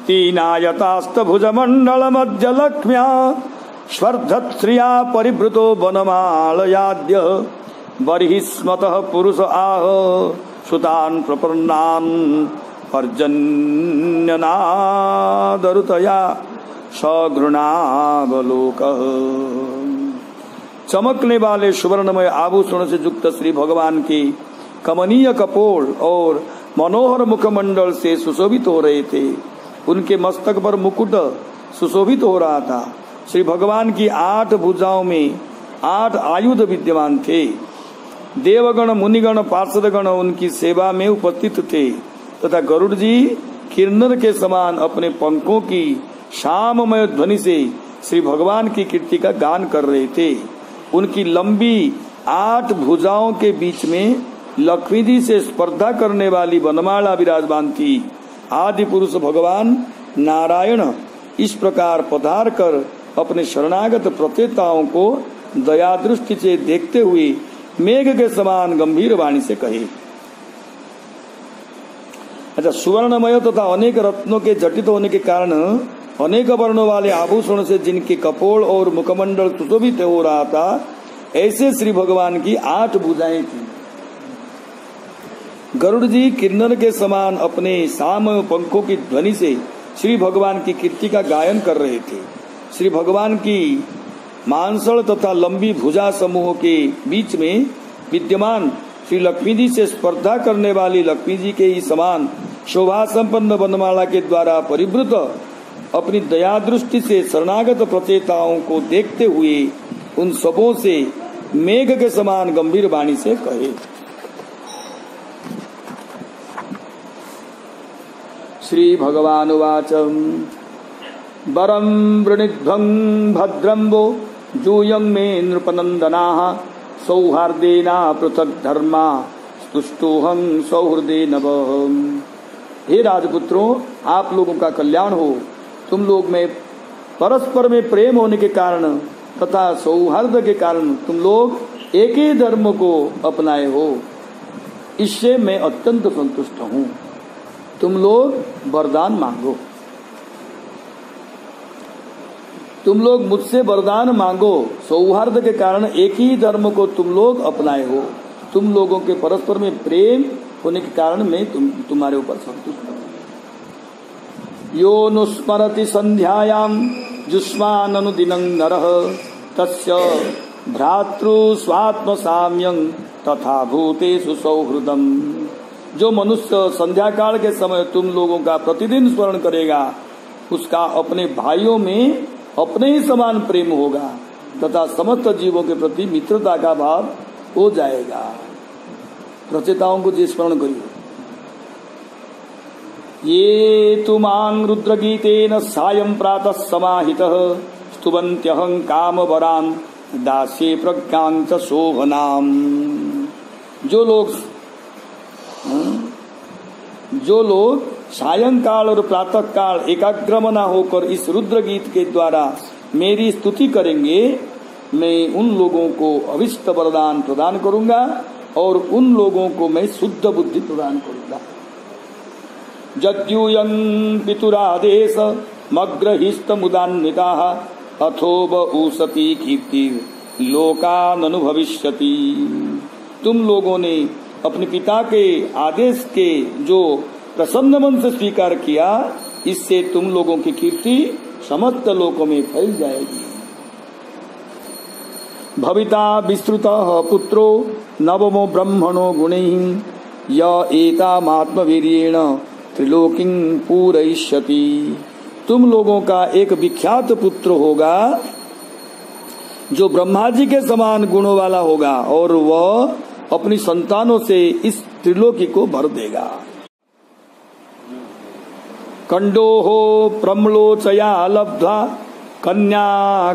तीनायतास्तभुजमण्डल मध्य लक्ष्म्या स्वर्धत्श्रिया परिवृतो वनमालयाद्य बर्हिस्मतः पुरुष आह सुतान् प्रपन्नान् पर्जन्यनादरुतया सघृणावलोकः। चमकने वाले सुवर्णमय आभूषण से युक्त श्री भगवान की कमनीय कपोल और मनोहर मुखमंडल से सुशोभित हो रहे थे। उनके मस्तक पर मुकुट सुशोभित हो रहा था। श्री भगवान की 8 भुजाओं में 8 आयुध विद्यमान थे। देवगण मुनिगण पार्षदगण उनकी सेवा में उपस्थित थे तथा गरुड़ जी किन्नर के समान अपने पंखों की श्याममय ध्वनि से श्री भगवान की कीर्ति का गान कर रहे थे। उनकी लंबी 8 भुजाओं के बीच में लक्ष्मी जी से स्पर्धा करने वाली वनमाला विराजमान थी। आदि पुरुष भगवान नारायण इस प्रकार पधार कर अपने शरणागत प्रत्येताओं को दया दृष्टि से देखते हुए मेघ के समान गंभीर वाणी से कहे। अच्छा, सुवर्णमय तथा अनेक रत्नों के जटित होने के कारण अनेक वर्णों वाले आभूषण से जिनके कपोल और मुखमंडल सुशोभित हो रहा था, ऐसे श्री भगवान की 8 भुजाएं थी। गरुड़ जी किन्नर के समान अपने साम पंखों की ध्वनि से श्री भगवान की कीर्ति का गायन कर रहे थे। श्री भगवान की मांसल तथा लंबी भुजा समूह के बीच में विद्यमान श्री लक्ष्मी जी से स्पर्धा करने वाली लक्ष्मी जी के ही समान शोभा संपन्न वनमाला के द्वारा परिवृत अपनी दया दृष्टि से शरणागत प्रचेताओं को देखते हुए उन सबों से मेघ के समान गंभीर वाणी से कहे। श्री भगवान उवाच वरं वृणीध्वं भद्रम्बो जूयं मे नृपनंदनाः सौहार्देना पृथक धर्मा स्तुष्टोहं सौहृदेन नभः। हे राजपुत्रों, आप लोगों का कल्याण हो। तुम लोग में परस्पर में प्रेम होने के कारण तथा सौहार्द के कारण तुम लोग एक ही धर्म को अपनाए हो, इससे मैं अत्यंत संतुष्ट हूँ। तुम लोग वरदान मांगो, तुम लोग मुझसे वरदान मांगो। सौहार्द के कारण एक ही धर्म को तुम लोग अपनाए हो। तुम लोगों के परस्पर में प्रेम होने के कारण मैं तुम्हारे ऊपर संतुष्ट हूँ। यो नुस्मरति संध्यायां जुष्मान अनुदिनं नरः तस्य भ्रातृ स्वात्म साम्यं तथा भूतेषु सौहृदम्। जो मनुष्य संध्या काल के समय तुम लोगों का प्रतिदिन स्मरण करेगा, उसका अपने भाइयों में अपने ही समान प्रेम होगा तथा समस्त जीवों के प्रति मित्रता का भाव हो जाएगा। प्रचेताओं को जी स्मरण करिए। ये तु मां रुद्रगीतेन सायं प्रातः समाहितः स्तुवन्त्यहं कामवरान् दास्ये प्रज्ञां च शोभनाम्। जो लोग सायंकाल और प्रातः काल एकाग्रमना होकर इस रुद्र गीत के द्वारा मेरी स्तुति करेंगे, मैं उन लोगों को अभिष्ट वरदान प्रदान करूंगा और उन लोगों को मैं शुद्ध बुद्धि प्रदान करूंगा। जद्यूयं पितुरादेश मग्रहिस्त मुदान्विताः अथोब ऊसती कीर्ति लोकान अनुभविष्यति। तुम लोगों ने अपने पिता के आदेश के जो प्रसन्न मन से स्वीकार किया, इससे तुम लोगों की कीर्ति समस्त लोकों में फैल जाएगी। भविता विस्तृतः पुत्रो नवमो ब्रह्मणो गुणैः य एतामात्मवीर्येण त्रिलोकीं पूरयिष्यति। तुम लोगों का एक विख्यात पुत्र होगा जो ब्रह्मा जी के समान गुणों वाला होगा और वह अपनी संतानों से इस त्रिलोकी को भर देगा। कंडोहो प्रम्लोचया लब्ध्वा कन्या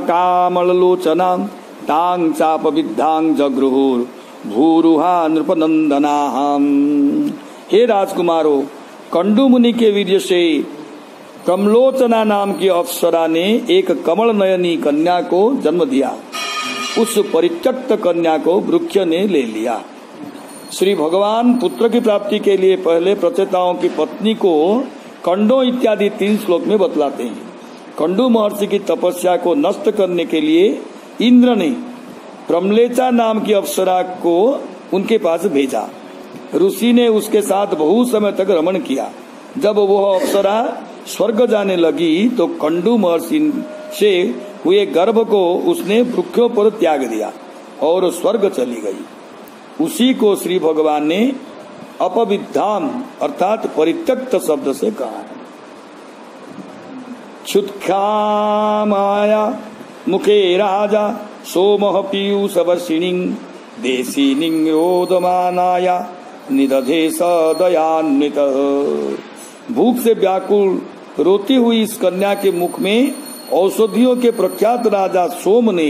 कामलोचना तांग चाप विद्धांग जगृहुर भूरुहा नृपनंदनाहम। हे राजकुमारो, कंडू मुनि के वीर्य से कमलोचना नाम की अप्सरा ने एक कमल नयनी कन्या को जन्म दिया। उस परित्यक्त कन्या को वृक्ष ने ले लिया। श्री भगवान पुत्र की प्राप्ति के लिए पहले प्रचेताओं की पत्नी को कंडो इत्यादि 3 श्लोक में बतलाते हैं। कंडू महर्षि की तपस्या को नष्ट करने के लिए इंद्र ने प्रमलेचा नाम की अप्सरा को उनके पास भेजा। ऋषि ने उसके साथ बहुत समय तक रमण किया। जब वह अप्सरा स्वर्ग जाने लगी तो कंडू महर्षि से हुए गर्भ को उसने वृक्षों पर त्याग दिया और स्वर्ग चली गई। उसी को श्री भगवान ने अपविद्धाम अर्थात परित्यक्त शब्द से कहा है। क्षुत्क्षामाया मुखे राजा सोमः पीयूष वर्षिणी देशिनी रोदमानाया निदधे सदयान्वित। भूख से व्याकुल रोती हुई इस कन्या के मुख में औषधियों के प्रख्यात राजा सोम ने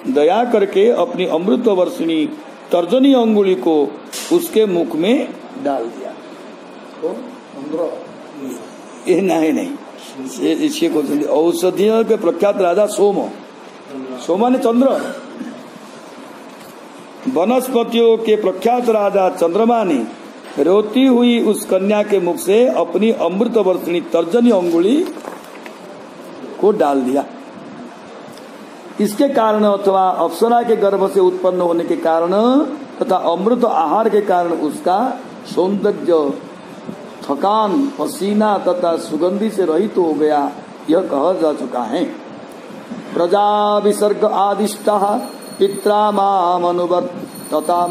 दया करके अपनी अमृत वर्षिणी तर्जनी अंगुली को उसके मुख में डाल दिया। तो ये नहीं इसके को औषधियों के प्रख्यात राजा सोमा ने चंद्र, वनस्पतियों के प्रख्यात राजा चंद्रमा ने रोती हुई उस कन्या के मुख से अपनी अमृत वर्षिणी तर्जनी अंगुली को डाल दिया। इसके कारण अथवा अप्सरा के गर्भ से उत्पन्न होने के कारण तथा अमृत आहार के कारण उसका सौंदर्य, थकान, पसीना तथा सुगंधि से रहित हो गया, यह कहा जा चुका है। प्रजा विसर्ग आदिष्टा पित्रा मामनुवर्तताम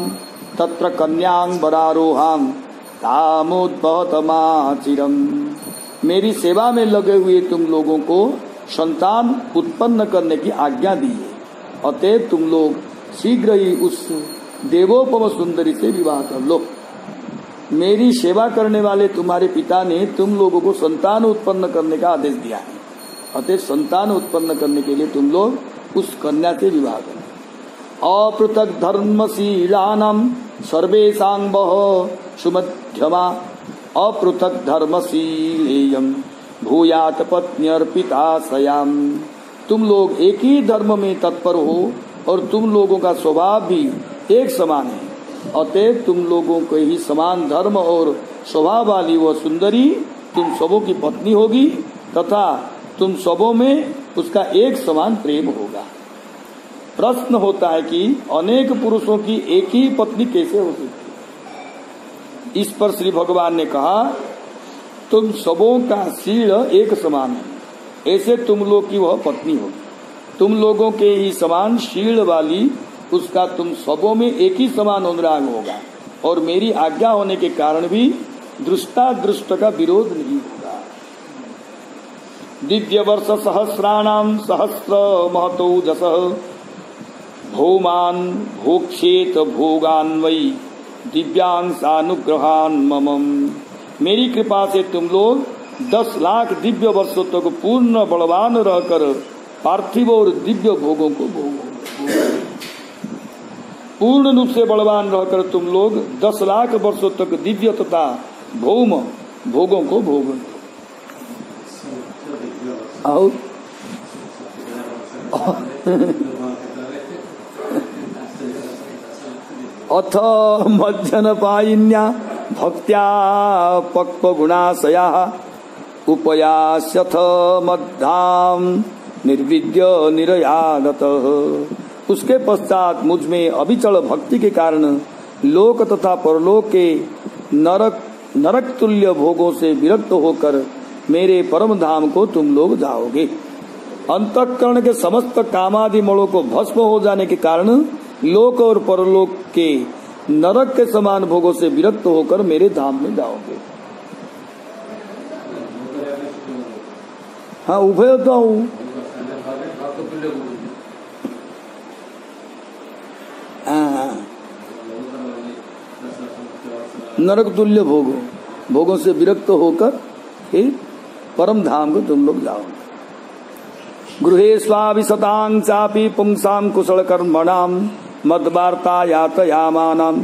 तत्र कन्यांग बरारोहां तामोद्भवतमाचिरम। मेरी सेवा में लगे हुए तुम लोगों को संतान उत्पन्न करने की आज्ञा दी है, अतः तुम लोग शीघ्र ही उस देवोपम सुंदरी से विवाह कर लो। मेरी सेवा करने वाले तुम्हारे पिता ने तुम लोगों को संतान उत्पन्न करने का आदेश दिया है, अतः संतान उत्पन्न करने के लिए तुम लोग उस कन्या से विवाह करो। अपृथक धर्मशीलानां सर्वेषां वह सुमध्यमा अपृथक धर्मशीलेयं भूयात पत्न्यर्पिता सयाम। तुम लोग एक ही धर्म में तत्पर हो और तुम लोगों का स्वभाव भी एक समान है, अतः तुम लोगों के ही समान धर्म और स्वभाव वाली वह सुंदरी तुम सबों की पत्नी होगी तथा तुम सबों में उसका एक समान प्रेम होगा। प्रश्न होता है कि अनेक पुरुषों की एक ही पत्नी कैसे हो सकती? इस पर श्री भगवान ने कहा, तुम सबों का शील एक समान है, ऐसे तुम लोग की वह पत्नी होगी। तुम लोगों के ही समान शील वाली उसका तुम सबों में एक ही समान अनुराग होगा और मेरी आज्ञा होने के कारण भी दृष्टा दृष्ट का विरोध नहीं होगा। दिव्य वर्ष सहस्राणाम सहस्र महतो जस भौमान भोक्षेत भोगान वै दिव्यांशानुग्रहान ममम। मेरी कृपा से तुम लोग 10 लाख दिव्य वर्षों तक पूर्ण बलवान रहकर पार्थिव और दिव्य भोगों को भोगो। पूर्ण रूप से बलवान रहकर तुम लोग 10 लाख वर्षों तक दिव्य तथा भौम भोगों को भोगो। अथ मज्जन पायिन्या भक्त्या पक्व गुणाशया उपयास्यथ मद्धाम निर्विद्य निरयागत। उसके पश्चात मुझ में अविचल भक्ति के कारण लोक तथा परलोक के नरक नरक तुल्य भोगों से विरक्त होकर मेरे परम धाम को तुम लोग जाओगे। अंतःकरण के समस्त कामादि मणों को भस्म हो जाने के कारण लोक और परलोक के नरक के समान भोगों से विरक्त होकर मेरे धाम में जाओगे। हाँ, उभय होता हूँ। नरक तुल्य भोगों से विरक्त होकर फिर परम धाम को तुम लोग जाओ। गृहे स्वाभिशतां चापि पुंसां कुशल कर्मणां मद्वार्ता यातयामानां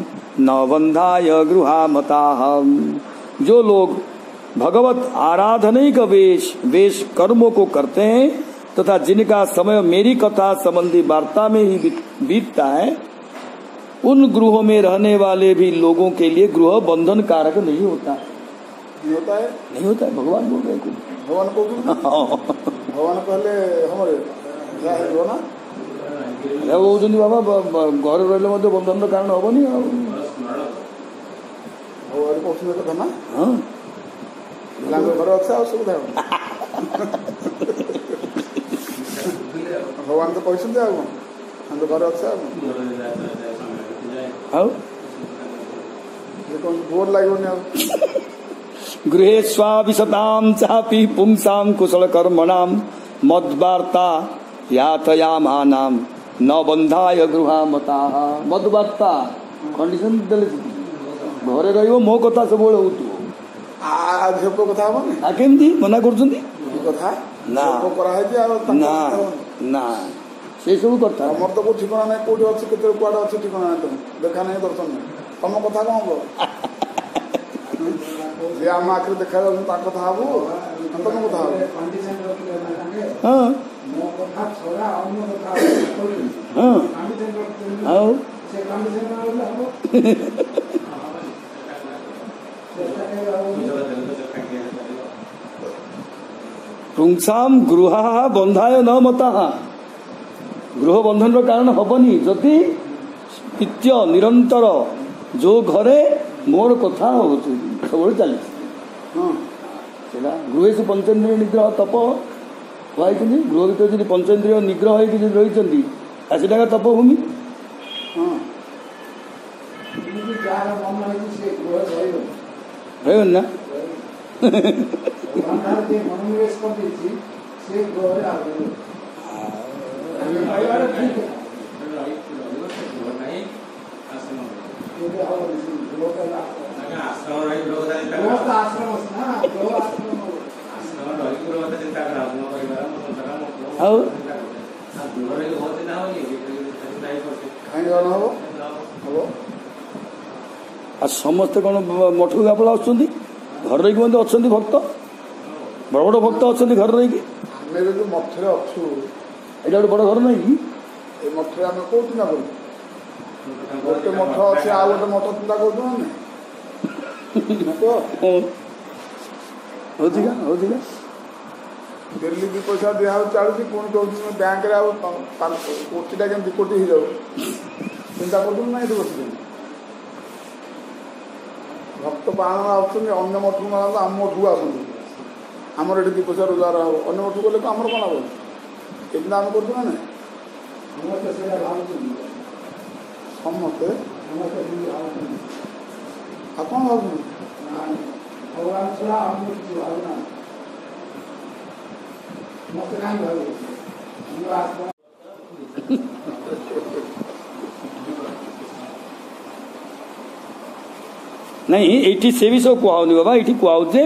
न बंधाय गृहामताः। जो लोग भगवत आराधनिक वेश कर्मों को करते हैं तथा जिनका समय मेरी कथा संबंधी वार्ता में ही बीतता है, उन गृहों में रहने वाले भी लोगों के लिए गृह बंधन कारक नहीं होता है। नहीं होता है, नहीं होता है। भगवान बोल रहे हैं, भगवान को भगवान कहले हमारे ना कौन बाबा घर रही बंधन कारण हेनी ना घर अच्छे असुविधा भगवान तो कहते हम तो घर अच्छे बोर लगे। गृहे स्वाभिशतां चापि पुंसां कुशल कर्मणां मद्वार्ता यातयामानां न बंधाय गृहामताः। मद्वार्ता कंडीशन देले घरे रहिबो मो कथा सब बेले होतु आ झेप कथा हबनी आ केमती मना करछुंती कथा ना करा है जे ना ना से सब करता हमर तो कोई ठिकाना नहीं कोठी अछि केते कुआडा अछि ठिकाना नहीं तुम देखा नहीं दर्शन नहीं तम कथा कोन हो जे हम आखिर देखा जाउ ता कथा हबो तम कथा हबो। हां मो कथा छोरा अन्य कथा हां आओ से कंडीशन हबो पुंसाम गृह बंधाय न मता। गृह बंधन कारण हबनी जदि नित्य निरंतर जो घरे मोर कथा हो सब चली गृह से पंचेन्द्रिय निग्रह तप कहते गृह भर जो पंचेन्द्रिय निग्रह रही तपभूमि ना समस्ते कौन मठ को आप घर रही अच्छा भक्त बड़ बड़ भक्त अच्छा घर रही मठ गोटे बड़ घर नहीं कि मठ आम कौन चिंता कर गोटे मठ अच्छे आ गए मठ चिंता कर डेली 2 पैसा दिया चलती पुणी कहते बैंक कोटीटा के 2 कोटी हो जाऊ चिंता कर ना ये बस भक्त पाण अन्य मठ को आम मठ को आमर ये 2 पैसा रोजगार हम अन्य मठ को गले आमर कौन हम ये चिंता आम कर समस्ते कौन भाव भगवान छड़ा नहीं ये से भी सब कहनी बाबा ये कहूचे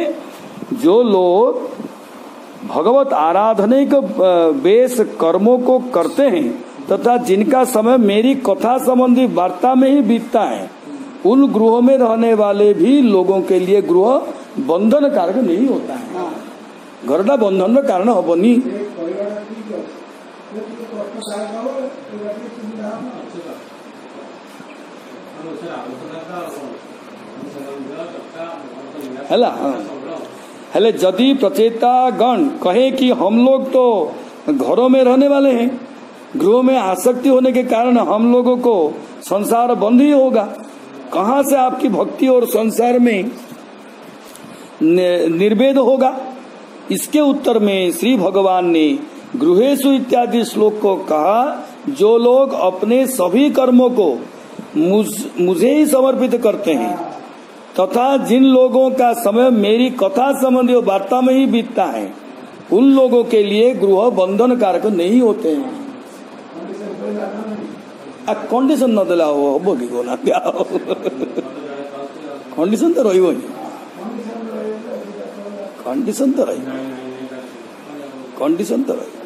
जो लोग भगवत आराधनिक वेश कर्मों को करते हैं तथा जिनका समय मेरी कथा संबंधी वार्ता में ही बीतता है, उन गृहों में रहने वाले भी लोगों के लिए गृह बंधन कारक नहीं होता है। घरटा बंधन कारण हेनी। हेले जदि प्रचेता गण कहे कि हम लोग तो घरों में रहने वाले हैं, गृहों में आसक्ति होने के कारण हम लोगों को संसार बंद ही होगा, कहाँ से आपकी भक्ति और संसार में निर्वेद होगा। इसके उत्तर में श्री भगवान ने गृहेषु इत्यादि श्लोक को कहा, जो लोग अपने सभी कर्मों को मुझे ही समर्पित करते हैं तथा जिन लोगों का समय मेरी कथा संबंधी वार्ता में ही बीतता है, उन लोगों के लिए गृह बंधन कारक नहीं होते हैं। कंडीशन न देला हम कि कोना कंडीशन तो रही कंडीशन तो रही कंडीशन तो रही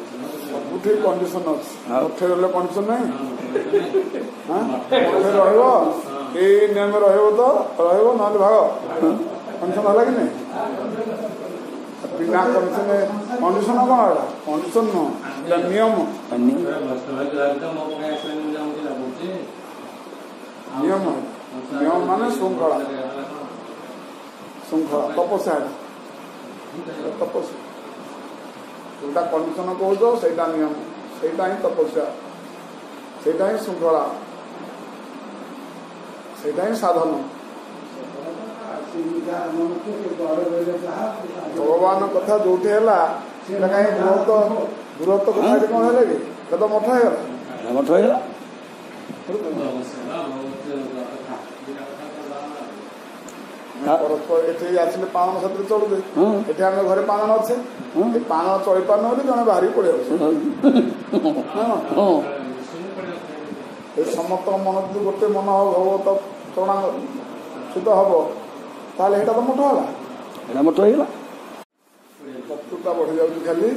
ସବୁଠି କଣ୍ଡିସନ ଅଛି। ମଠରେ ରହିଲେ କଣ୍ଡିସନ ନାହିଁ, ମଠରେ ରହିବ ଏଇ ନିୟମ ରହିବ ତ ରହିବ, ନହେଲେ ଭାଗ କଣ୍ଡିସନ ହେଲା କି ନାହିଁ? ବିନା କଣ୍ଡିସନ କଣ୍ଡିସନ କଣ ହେଲା? କଣ୍ଡିସନ ନୁହଁ, ଏଇଟା ନିୟମ। ନିୟମ ନିୟମ ମାନେ ଶୃଙ୍ଖଳା, ଶୃଙ୍ଖଳା ତପସ୍ୟା, ତପସ୍ୟା ଯୋଉଟା କଣ୍ଡିସନ କହୁଛ ସେଇଟା ନିୟମ, ସେଇଟା ହିଁ ତପସ୍ୟା, ସେଇଟା ହିଁ ଶୃଙ୍ଖଳା, ସେଇଟା ହିଁ ସାଧନ। ଭଗବାନ କଥା ଯୋଉଠି ହେଲା ସେଟା କାହିଁ ଦୂରତ୍ୱ କଥା କଣ ହେଲା କି? ସେଟା ମଠ ହେଇଗଲା, ମଠ ହେଇଗଲା। ପରସ୍ପର ଏଠି ଆସିଲେ ପାଳନ ସାଥିରେ ଚଳୁଛେ, ଏଠି ଆମେ ଘରେ ପାଳନ ଅଛେ, ପାଳନ ଚଳି ପାରୁନ ବୋଲି ଜଣେ ବାହାରିକି ପଳେଇ ଆସୁଛେ। ଏ ସମସ୍ତଙ୍କ ମନ ଯଦି ଗୋଟେ ମନ ହବ ତ ଚଣା ଶୁଦ୍ଧ ହବ, ତାହେଲେ ଏଇଟା ତ ମଠ ହେଲା, ଏଇଟା ମଠ ହେଇଗଲା। ଶତ୍ରୁତା ବଢି ଯାଉଛି ଖାଲି।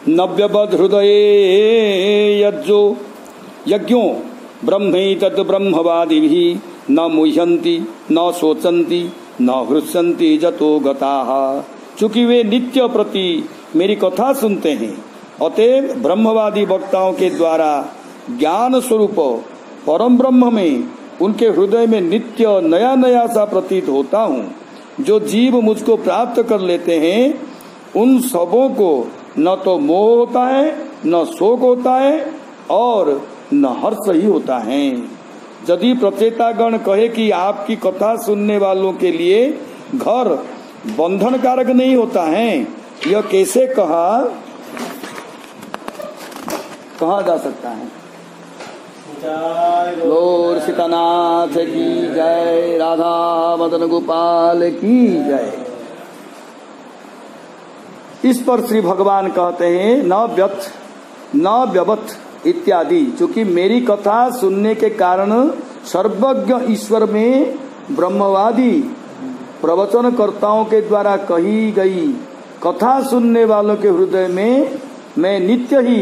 नव्यवद हृदय यज्जो यज्ञो ब्रह्मैतद् ब्रह्मवादिभिः न मुह्यन्ति न शोचन्ति न हृष्यन्ति जतो गताः। चूंकि वे नित्य प्रति मेरी कथा सुनते हैं, अतएव ब्रह्मवादी वक्ताओं के द्वारा ज्ञान स्वरूप परम ब्रह्म में उनके हृदय में नित्य नया नया सा प्रतीत होता हूँ। जो जीव मुझको प्राप्त कर लेते हैं, उन सबों को न तो मोह होता है, न शोक होता है और न हर्ष ही होता है। यदि प्रचेतागण कहे कि आपकी कथा सुनने वालों के लिए घर बंधन कारक नहीं होता है, यह कैसे कहा जा सकता है? गौर सीतानाथ की जय, राधा मदन गोपाल की जय। इस पर श्री भगवान कहते हैं न व्यवत इत्यादि, चूंकि मेरी कथा सुनने के कारण सर्वज्ञ ईश्वर में ब्रह्मवादी प्रवचनकर्ताओं के द्वारा कही गई कथा सुनने वालों के हृदय में मैं नित्य ही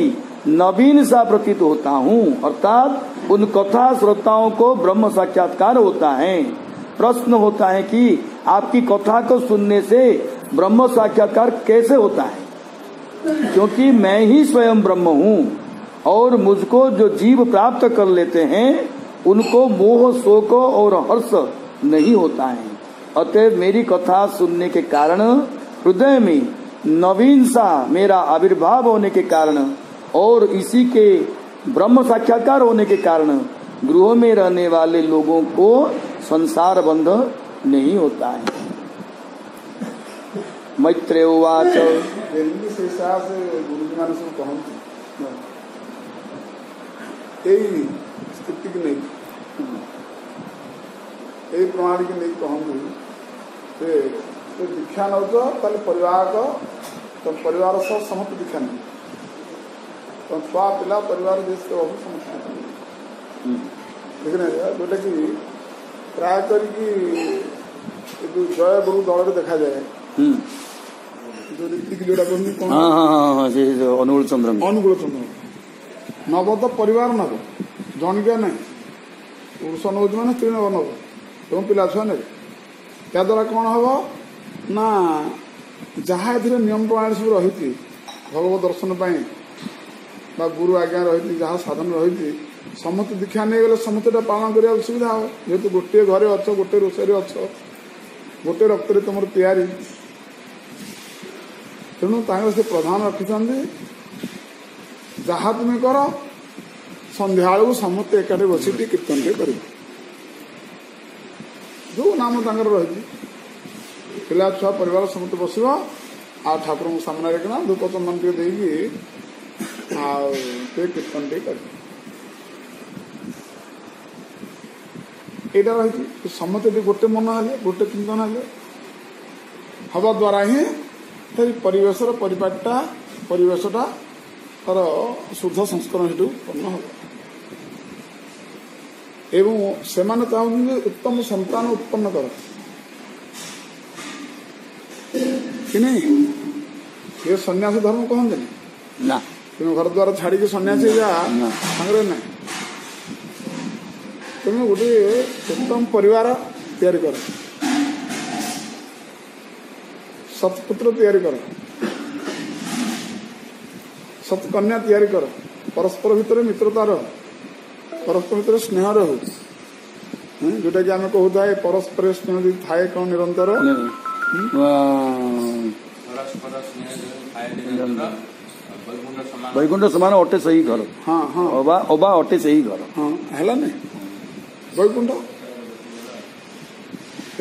नवीन सा प्रतीत होता हूँ, अर्थात उन कथा श्रोताओं को ब्रह्म साक्षात्कार होता है। प्रश्न होता है कि आपकी कथा को सुनने से ब्रह्म साक्षात्कार कैसे होता है? क्योंकि मैं ही स्वयं ब्रह्म हूँ और मुझको जो जीव प्राप्त कर लेते हैं उनको मोह शोक और हर्ष नहीं होता है। अतएव मेरी कथा सुनने के कारण हृदय में नवीन सा मेरा आविर्भाव होने के कारण और इसी के ब्रह्म साक्षात्कार होने के कारण गृह में रहने वाले लोगों को संसार बंध नहीं होता है। मैत्रेय उवाच दिल्ली से गुरुजी मान सब कहते यही स्थिति की नहीं, यही प्रणाली की नहीं कहते दीक्षा नौ परिवार को तुम परिवार सह समस्त दीक्षा नहीं, तुम छुआ पिला परिवार देश के बहुत समस्त देखने जोटा कि प्राय करके जय गुरु दल देखा जाए जो रीति जोटा अनुकूल चंद्र नव तो परिवार नव जनिका ना पुरुष नौ मैंने स्त्री नव नव तुम पिला छुआ ने क्या द्वारा कौन हम ना जहाँ ए नियम प्रणाली सब रही भगवत दर्शन बा गुरु आज्ञा रही जहाँ साधन रही समस्त दीक्षा नहीं गले समस्त पालन करने सुविधा हो जेहेतु गोटे घरे अच्छ गोटे रोषे अच्छ गोटे रक्त तुम तैयारी तेणु से प्रधान रखिंट जहाँ तुम्हें कर संध्या समस्ते एकाठी बस कीर्तन कर जो नाम रही पिला छुआ परिवार समस्त बस आ ठाकुर को सामने रखना धूप चंदन टे देगी कीर्तन टे कर यहाँ रही समस्त गोटे मन हेले गोटे चिंतन हेले हवा द्वारा ही परिवेशर परिपाटीटा परिवेशटा तार शुद्ध संस्करण हेतु उत्पन्न हो एवं सेमाने चाहूँ उत्तम संतान उत्पन्न कर कि नहीं ये सन्यासी धर्म कहते ना तुम घर द्वार छाड़ी के सन्यासी जा सांगे ना तुम गोटे उत्तम परिवार तैयारी कर सत्पुत्र तैयारी कर सत्कन्या तैयारी कर परस्पर भितर मित्रता रह परस्पर भितर स्नेह रहो जोटा कि आम कहता है परस्पर स्नेह थाए कौन निरंतर वैकुंठ समान अटे सही घर हाँ हाँ अबा अटे सही घर हाँ है नहीं वैकुंठ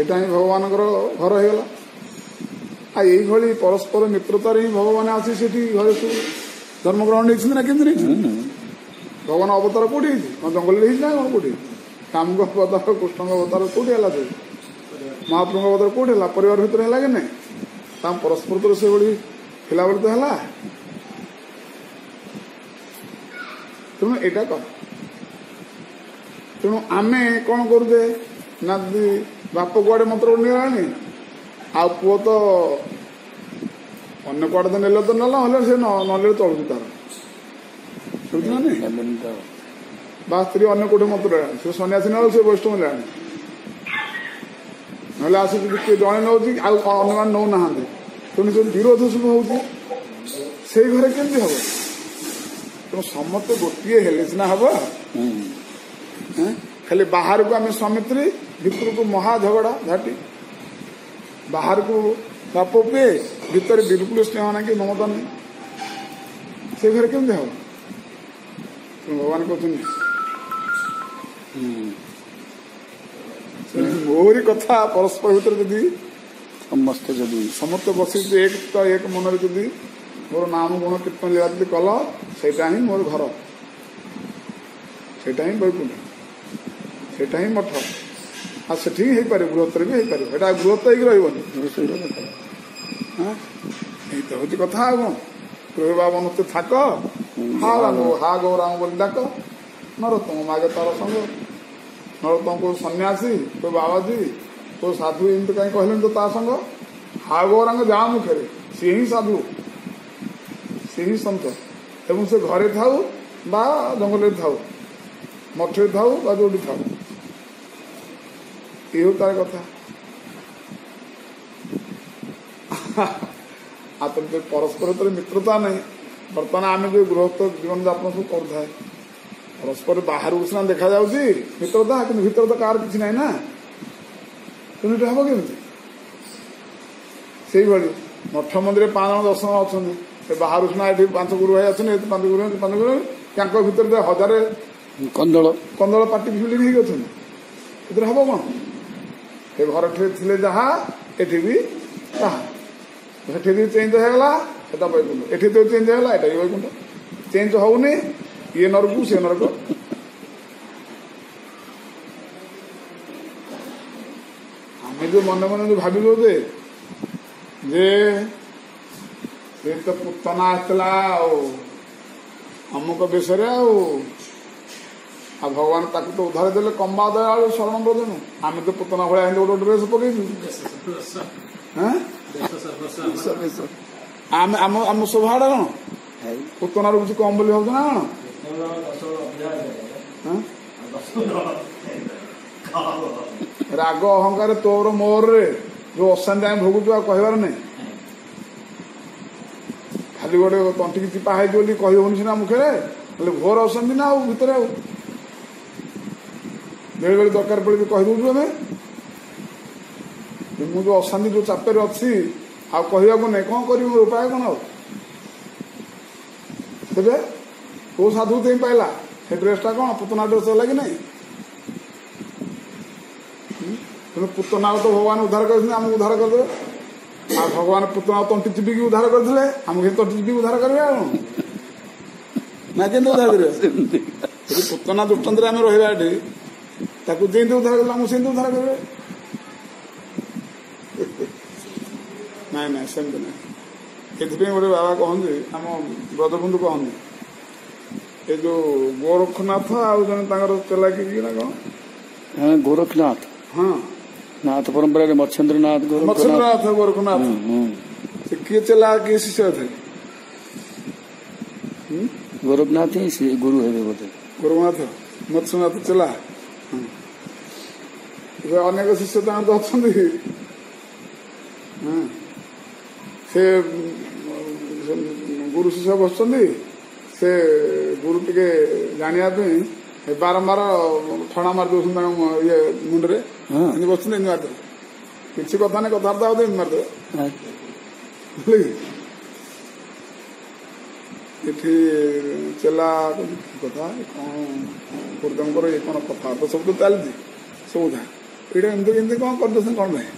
एटा ही भगवान घर होगला आई परस्पर मित्रतार ही भगवान आसी से घरे सब धर्म ग्रहण नहीं ना केमती भगवान अवतार कौटी जंगल ना कौन कौटी राम अवतार कृष्ण अवतार कौटी है महाप्रभु अवतार कौटी है परिवार भितर है कि नहीं परस्पर तो से भाई थिला बेले तो है तेणु यहाँ कर तेणु आमे कौन करुचे ना बाप कुआड़े मंत्र नहीं आ पुओ तो अन्य कुआड़े तो नेले तो ना से नले चलुची तार सुना नहीं बा स्त्री अन्य कौटे मंत्र से सन्यासी ना से वैष्णव लाणी ना आसिक जड़े नौ अन्य नौ ना तेणु जो विरोध सब हो घरे केमती हम तेणु समस्ते गोटे हेले सीना हम खाली बाहर को आम स्वामी स्त्री भितर को महा झगड़ा झाटी बाहर को बाप पे भीतर बिल्कुल स्नेह ना कि ममता नहीं से घर केमती हम भगवान कहते मोहरी कथा परस्पर भीतर जदि समस्त बस एक तो एक मन जदि मोर नाम गुण कीर्तन लीला जब कल सेटा ही मोर घर सेटा ही वैकुंठ सेटा ही मठ आ से पारे गृहस्थ भी होता गृहस्थ ही रही तो हूँ कथा कौन बाबा थाक हा गौरांग बोली डाक नरोत्तम मागे तार संग नरोत्तम को सन्यासी कोई बाबाजी कोई साधु एमती कहीं कहले तो ता संग हा गौरांग जा मुखे सी ही साधु सी ही सन्त एवं से घरे थाऊ बा जंगल थाऊ मठे थाऊ बा जोड़ी थाऊ ये तार कथा आ तुम तो परस्पर तो मित्रता नहीं बर्तमान आम जो गृहस्थ जीवन यापन सब कर परस्पर बाहर सीना देखा जाऊँगी मित्रता कि भीतर तो कार किसी ना ना तेणु हम केमी से मठ मंदिर 5 जन 10 जन अच्छा बाहर सीना ये 5 गुरु भाई अच्छे 5 गुरु क्या भीतर 1000 कंदल पार्टी बिल्डिंग होती हम कौन ये घर थे जहाँ एठी भी सेठी भी चेंज होगा एटा वैकुंठ एठी तो चेंज होगा एटा भी वैकुंठ चेंज होनी ये नरक से नरक आम जो मन मन जो भाव जे तो पुतना आसला अमुक विषय आ भगवान ताकू तो उधार देले कंबा दया शरण ब्रजन आम तो पुतना भाया गोटे ड्रेस पकईचु आम स्वभावटा कौन पुतनार कुछ कम बोली भाव ना कौन राग अहंकार तोर मोर रे जो अशांति आम भोगुचु आ कहबार नहीं खाली गोटे तंटिकी चिपा है कहनी सीना मुखे घोर अशांति ना भितर बेले बेले दरकार पड़े कहीदू आम मुझे जो अशांति जो चापेर अच्छी आ कहवा नहीं कौन कर उपाय कौन तेरे कौ साधु तुम पाइला से ड्रेसटा कौन पुतना ड्रेस है कि नहीं तेनाली पुतना तो भगवान उद्धार कर उद्धार करदे भगवान पुतना तंटी चिपिकी उद्धार करते आमको तंटी चिपिकी उद्धार करेंगे आ ना के उद्धार करेंगे पुतना दृष्टांत आम रहा ताकू जमी उद्धार करेंगे आमको सेमती उद्धार करेंगे नाई ना सेमती ना ये गोटे बाबा कहते आम ब्रजबंधु कहते ये जो गोरखनाथ आउ जन चला कि ना कौन गोरखनाथ हाँ नाथ परंपरा मत्स्येंद्रनाथ गोरखनाथ से किए चला किए शिष्य थे गोरखनाथ ही गुरु है बोलते गोरखनाथ मत्स्यनाथ चला अनेक शिष्य तो अच्छा से गुरु शिष्य बस से गुरु टे जानापी बारंबार ठणा मार दौन ये मुंडे बस मारदे किसी कथा नहीं कथबार्ता होते मारदे ये चला कथा कौन ये कौन कथा तो सब तो चलती सब ये एमती कौन कर कौन भाई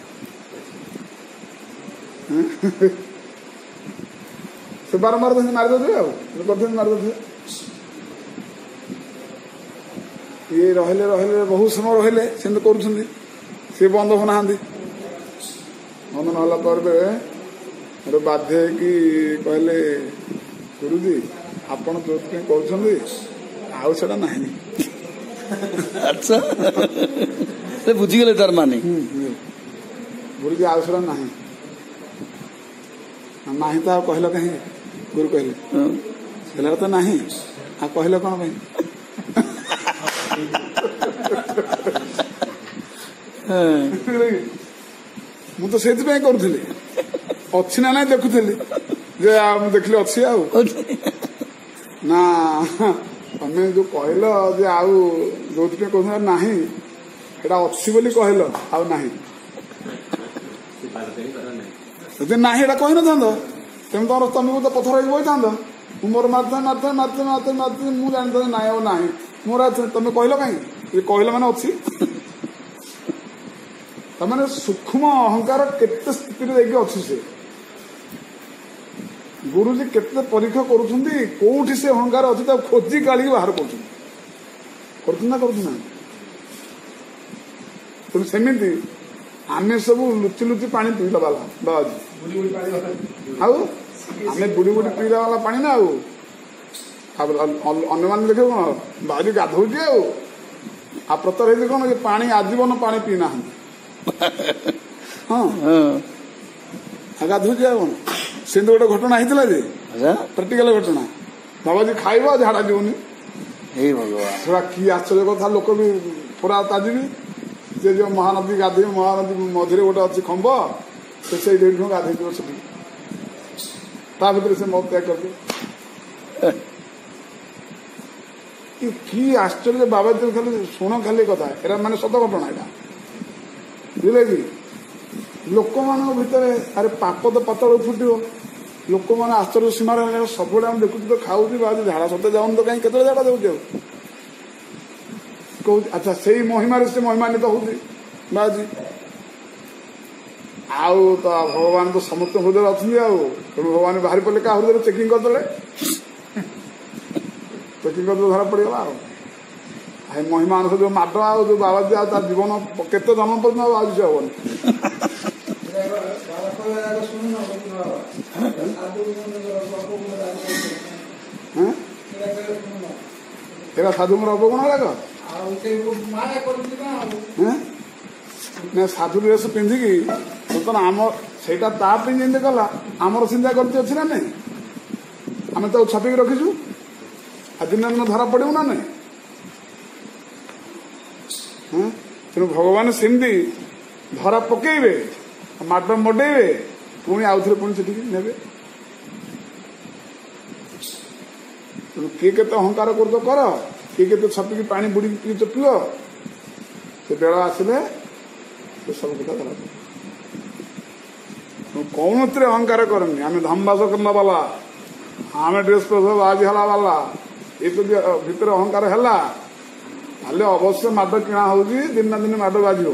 से बारंबार मारदे मारदे ये रहिले रहिले बहुत समय रहिले से कर बंद होना बंद ना पर बाध्य कि कहले गुरुजी आपण जो करा ना अच्छा बुझीगले तार माने गुरुजी आउसड़ा ना नहीं तो कहल कहीं गुरु कहले तो नहीं आ कहल कौन भाई मु तो से करुली अच्छी ना ना देखुली देखिली अच्छी ना तमें जो कहल आउ जो कह ना अच्छी बोली कहल आउ ना ना कही न तेम तुमको तो पथर बही था मोर मारते मारते मारते मारते मारते मुझे जानी ना ना मोर तुम कहल कहीं कहल मैंने अच्छी तमें सूक्ष्म अहंकार केते स्थिति अच्छी से गुरुजी केते परीक्षा करोटी से अहंकार अच्छी खोजी काढ़ी बाहर करना तुम सेमती आमे सब लुचि लुचि पानी पीला वाला बाबाजी आमे बुड़ी बुड़ी पीला वाला पानी ना अन्य मान देखे कौन बाबाजी गाधौचे आ प्रतर है कौन पानी आजीवन पानी पीना हाँ गाधौचे कौन से गोटे घटना होता जे प्रेक्टिकल घटना बाबाजी खाइब झाड़ा जीवनी थोड़ा कि आश्चर्य कथा लोक भी पूरा ताजिबी से जो महानदी गाधे महानदी मझे गोटे अच्छी खंब से गाधे भर से मत त्याग करते कि आश्चर्य बाबा खाली शुण खाली कथा एरा माने सत घटना यहाँ बुझे कि लोक मान भितर अरे पाप तो पतल फुटो लोक मैंने आश्चर्य सीमार सब देखु तो खाऊ झाड़ा सत्य जाऊन तो कहीं केत झाड़ा जाऊँ अच्छा से महिमार से महिमान्वित होती बाजी आउ तो भगवान तो समस्त हृदय अच्छे तेणु भगवान बाहरी पड़े क्या हृदय चेकिंग करदे चेकिंग कर धरा पड़गला महिमा अनुसार जो माड आ जो बाबाजी आ जीवन केते जन्म पर्यटन आज से हबन साधु अपगुण लग साधु ड्रेस पिंधिकी बर्तमान आम से जमी गला आमर चिंता करती ना नहीं आम तो छपिकी रखीचु आज दिन दिन धरा पड़ू ना नहीं तेणु भगवान सेमती धरा पकेबे माड मडेबे पुणी आउ थे पुणी से ने तेणु किए के अहंकार कर किए के छपिकी पानी बुड़ी पीच पिओ से बेल आसिले सब कथा धरा कौन थे अहंकार करनी आम धमबास करना वाला आम ड्रेस प्रसव आज हला वाला ये तो भितर अहंकार है अवश्य माड किणा हो दिन ना दिन माड बाजो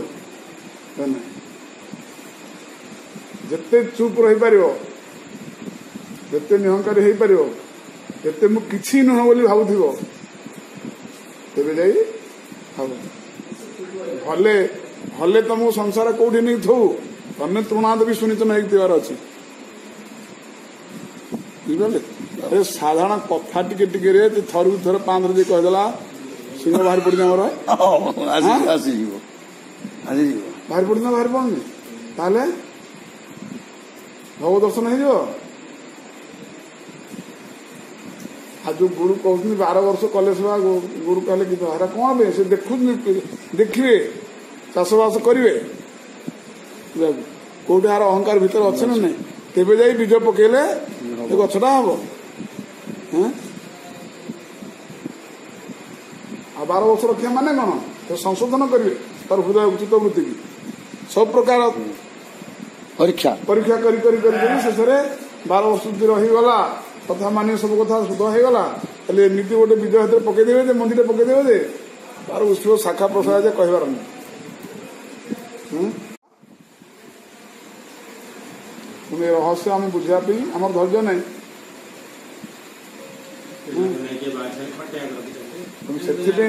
जिते चुप रही पार जिते निहंकारी हो पार जिते मु किछि नुह बोली भावुथिबो तेबे जाई हब भले भले तुमको संसार कौटी नहीं थो तमें तृणाद भी सुनित नहीं देवार अच्छी बुझे साधारण कथा टिके टिके रे थर थर पांच रे कहदेला सिंह बाहर पड़ी आमर बाहर पड़ी बाहर पड़नी ताले भगवत दर्शन हो आज जो गुरु कहते 12 वर्ष कले सेवा गुरु कहले कि कौन बे से देखिए चाषबास करेंगे कौटे यार अहंकार भितर अच्छे ना नहीं तेबे जाई बीज पकेले गछटा हम 12 वर्ष रखिया माने कौन तो संशोधन करेंगे तार हृदय उचित वृत्ति की सब प्रकार परीक्षा परीक्षा करी शेष 12 वर्ष रहीगला कथा मानी सब कथा शुद्ध होगा एमती गोटे बीज हाथ पकईदे मंदिर पकईदे तार उस शाखा प्रसाद कहबार नहीं रहस्य आम बुझापी आम धैर्य ना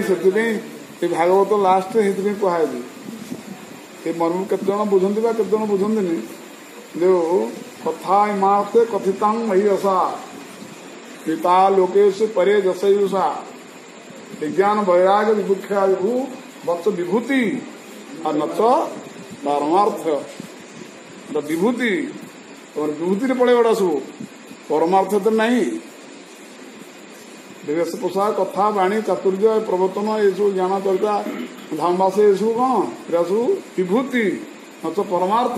से भागवत लास्ट कहुई ये मर्म केत बुझंती केत बुझंती जो कथा इमाते कथिता महीसा पिता लोकेश परे जसयुषा विज्ञान वैराग विभुक्षा विभू वत्स विभूति और नच परमार्थ विभूति तुम विभूति पड़े बड़ा सब परमार्थ तो नहीं विवेश पोषाक कथा वाणी चातुर्य प्रवर्तन ये सब ज्ञान चर्चा धामवास ये सब कौन ये सब विभूति नच परमार्थ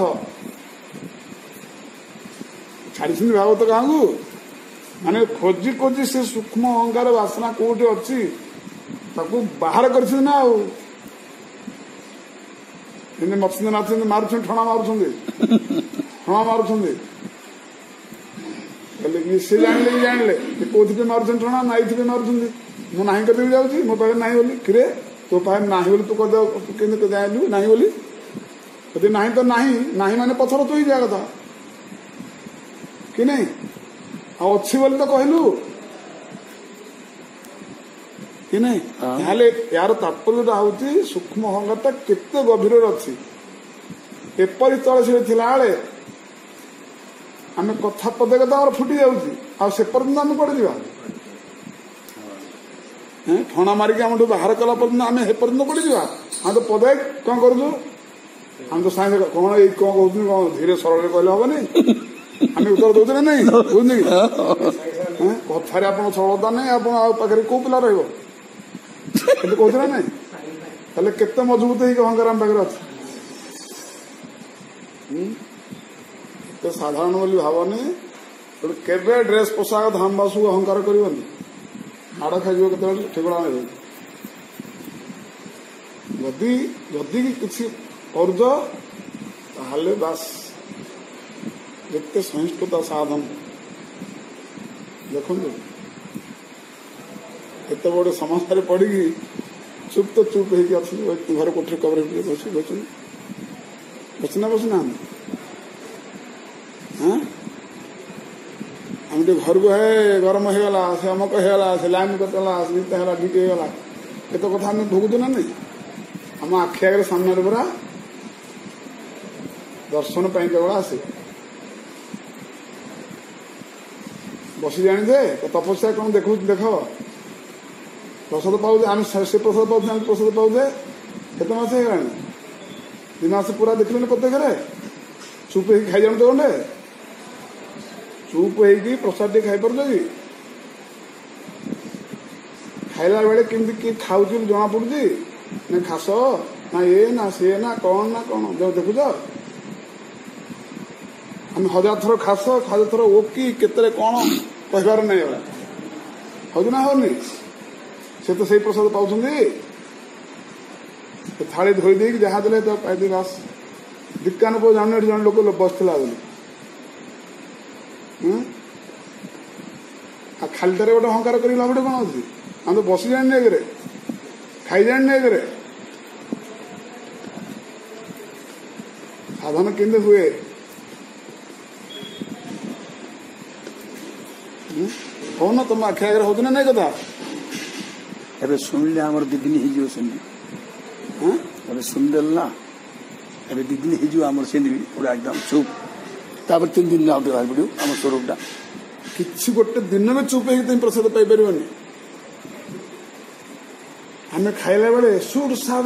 छाड़ी भागवत क्या माने खोजी खोजी से सूक्ष्म अहंकार वासना कोटे अच्छी ताकू बाहर कर मत्स्यनाथ मारुं ठणा मारुं ठणा मारुं से जानले कौन मारुं ठणा नाई मारुं मु ना कर जाऊँगी मो पाखे ना बोली कि तो पाखे ना बोली तू कदे जानलु ना बोली यदि ना तो ना माने पथर तो ही जा कथा कि नहीं अच्छी बोली तो कहलु कि नहीं यार तात्पर्य हूँ सूक्ष्म अहंकार केते गभीर अच्छी एपरी तले थिला आम कथा पदे कथा फुटी जाऊँगी पर्यंत आम कड़े जा ठणा मारिक आम बाहर कला पर्यंत आम हे पर्यंत कड़े जा हाँ तो पदे कौन करूँ आम तो साइंस कौन ये कौन कहते कौन धीरे सरल कहले हेनी आम उत्तर दौते ना नहीं बुझे कथार आप सरलता नहीं आप पाखे कौ पिला कहते ना नहीं हेल्ले केते मजबूत है अहंकार आम पाखे अच्छे तो साधारण बोली भावनी केवे ड्रेस पोशाक धामवासु अहंकार करनी माड़ खाई के ठिकड़ा नहीं जदि किसी कर्ज ताहले बास जिते सहिष्णुता साधन देखु एत बड़े समस्या पड़ी चुप तो चुप हो घर कोठे कवर बसना बसना हाँ आम घर को है गरम होगा से अमक होगा से लाइन कटला है ढीट होगा ये कथा आम भोगुचु ना नहीं आम आखि आगे सामने पूरा दर्शन पर केवल आसे बसी जाने तपस्या कौन देख प्रसाद पाऊे आम से प्रसाद पाऊे प्रसाद पाऊे केत मास हो 2 मास पूरा देखने प्रत्येक चुप हो खाई जान तो गंडे चुप हो प्रसाद टे खाई पार कि खाइला बेले केमती किए खाऊ जना पड़ी ना खास ना ये ना सी ना कौन जो देखुच आम 1000 थर खास 1000 थर ओकी केतरे कौन कहबार नहीं हो ना होनी से तो सही प्रसाद पाँच थाली धोई दे जहाँ देते तो पाई बास दिक्कान पो जान जन लोक बसला खालीटारे गोटे अहंकार कर लाभ कौन अच्छी आम तो बसी जाने आगे खाई जाने आगे साधन केंद्र हुए कौन तुम आखि आगे हो ना कथा एबे सुनले हमर दिदिन हिजो सेंदी हाँ? एबे सुनदेल ना एबे दिदिन हिजो हमर सेंदी पूरा एकदम चुप तापर 3 दिन ना बाहर पड़ो हमर स्वरूपटा किसी गोटे दिन में चुप है तुम प्रसाद पाई पार आम खाइला बेले सुट साट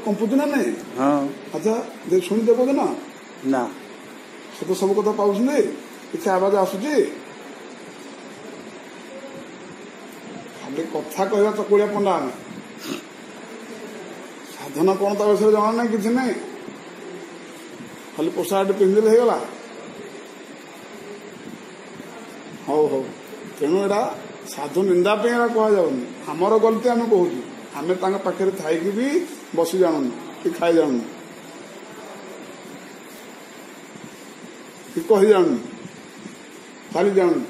कंपुचु ना नहीं हाँ अच्छा देख शुणी देव ना ना से तो सब कथा पाँच किसी आवाज आसूची खाली कथा कहवा चकुलिया पंडा आम साधना कौन ता विषय जाना ना कि नहीं खाली पोषाक पिंधिले हो गला हौ हौ तेणु एटा साधु निंदा कहुनि आमर गलती आम कहूँ आम पाखे थी भी बसी जानून कि खाई जानून कि कही जानून खाली जानून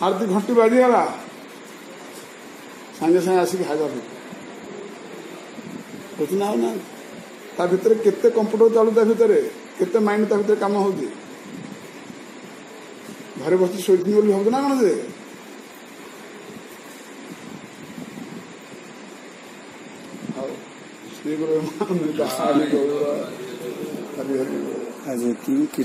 आरती घंटी बाजीगला सागे सागे आसिक हाजर हो ना ना ता भितर केते कंप्यूटर चालू ता भितर केते माइंड ता भितर काम होगी घरे बस शोनी बोली भाव ना कौन से श्री गुरु आज की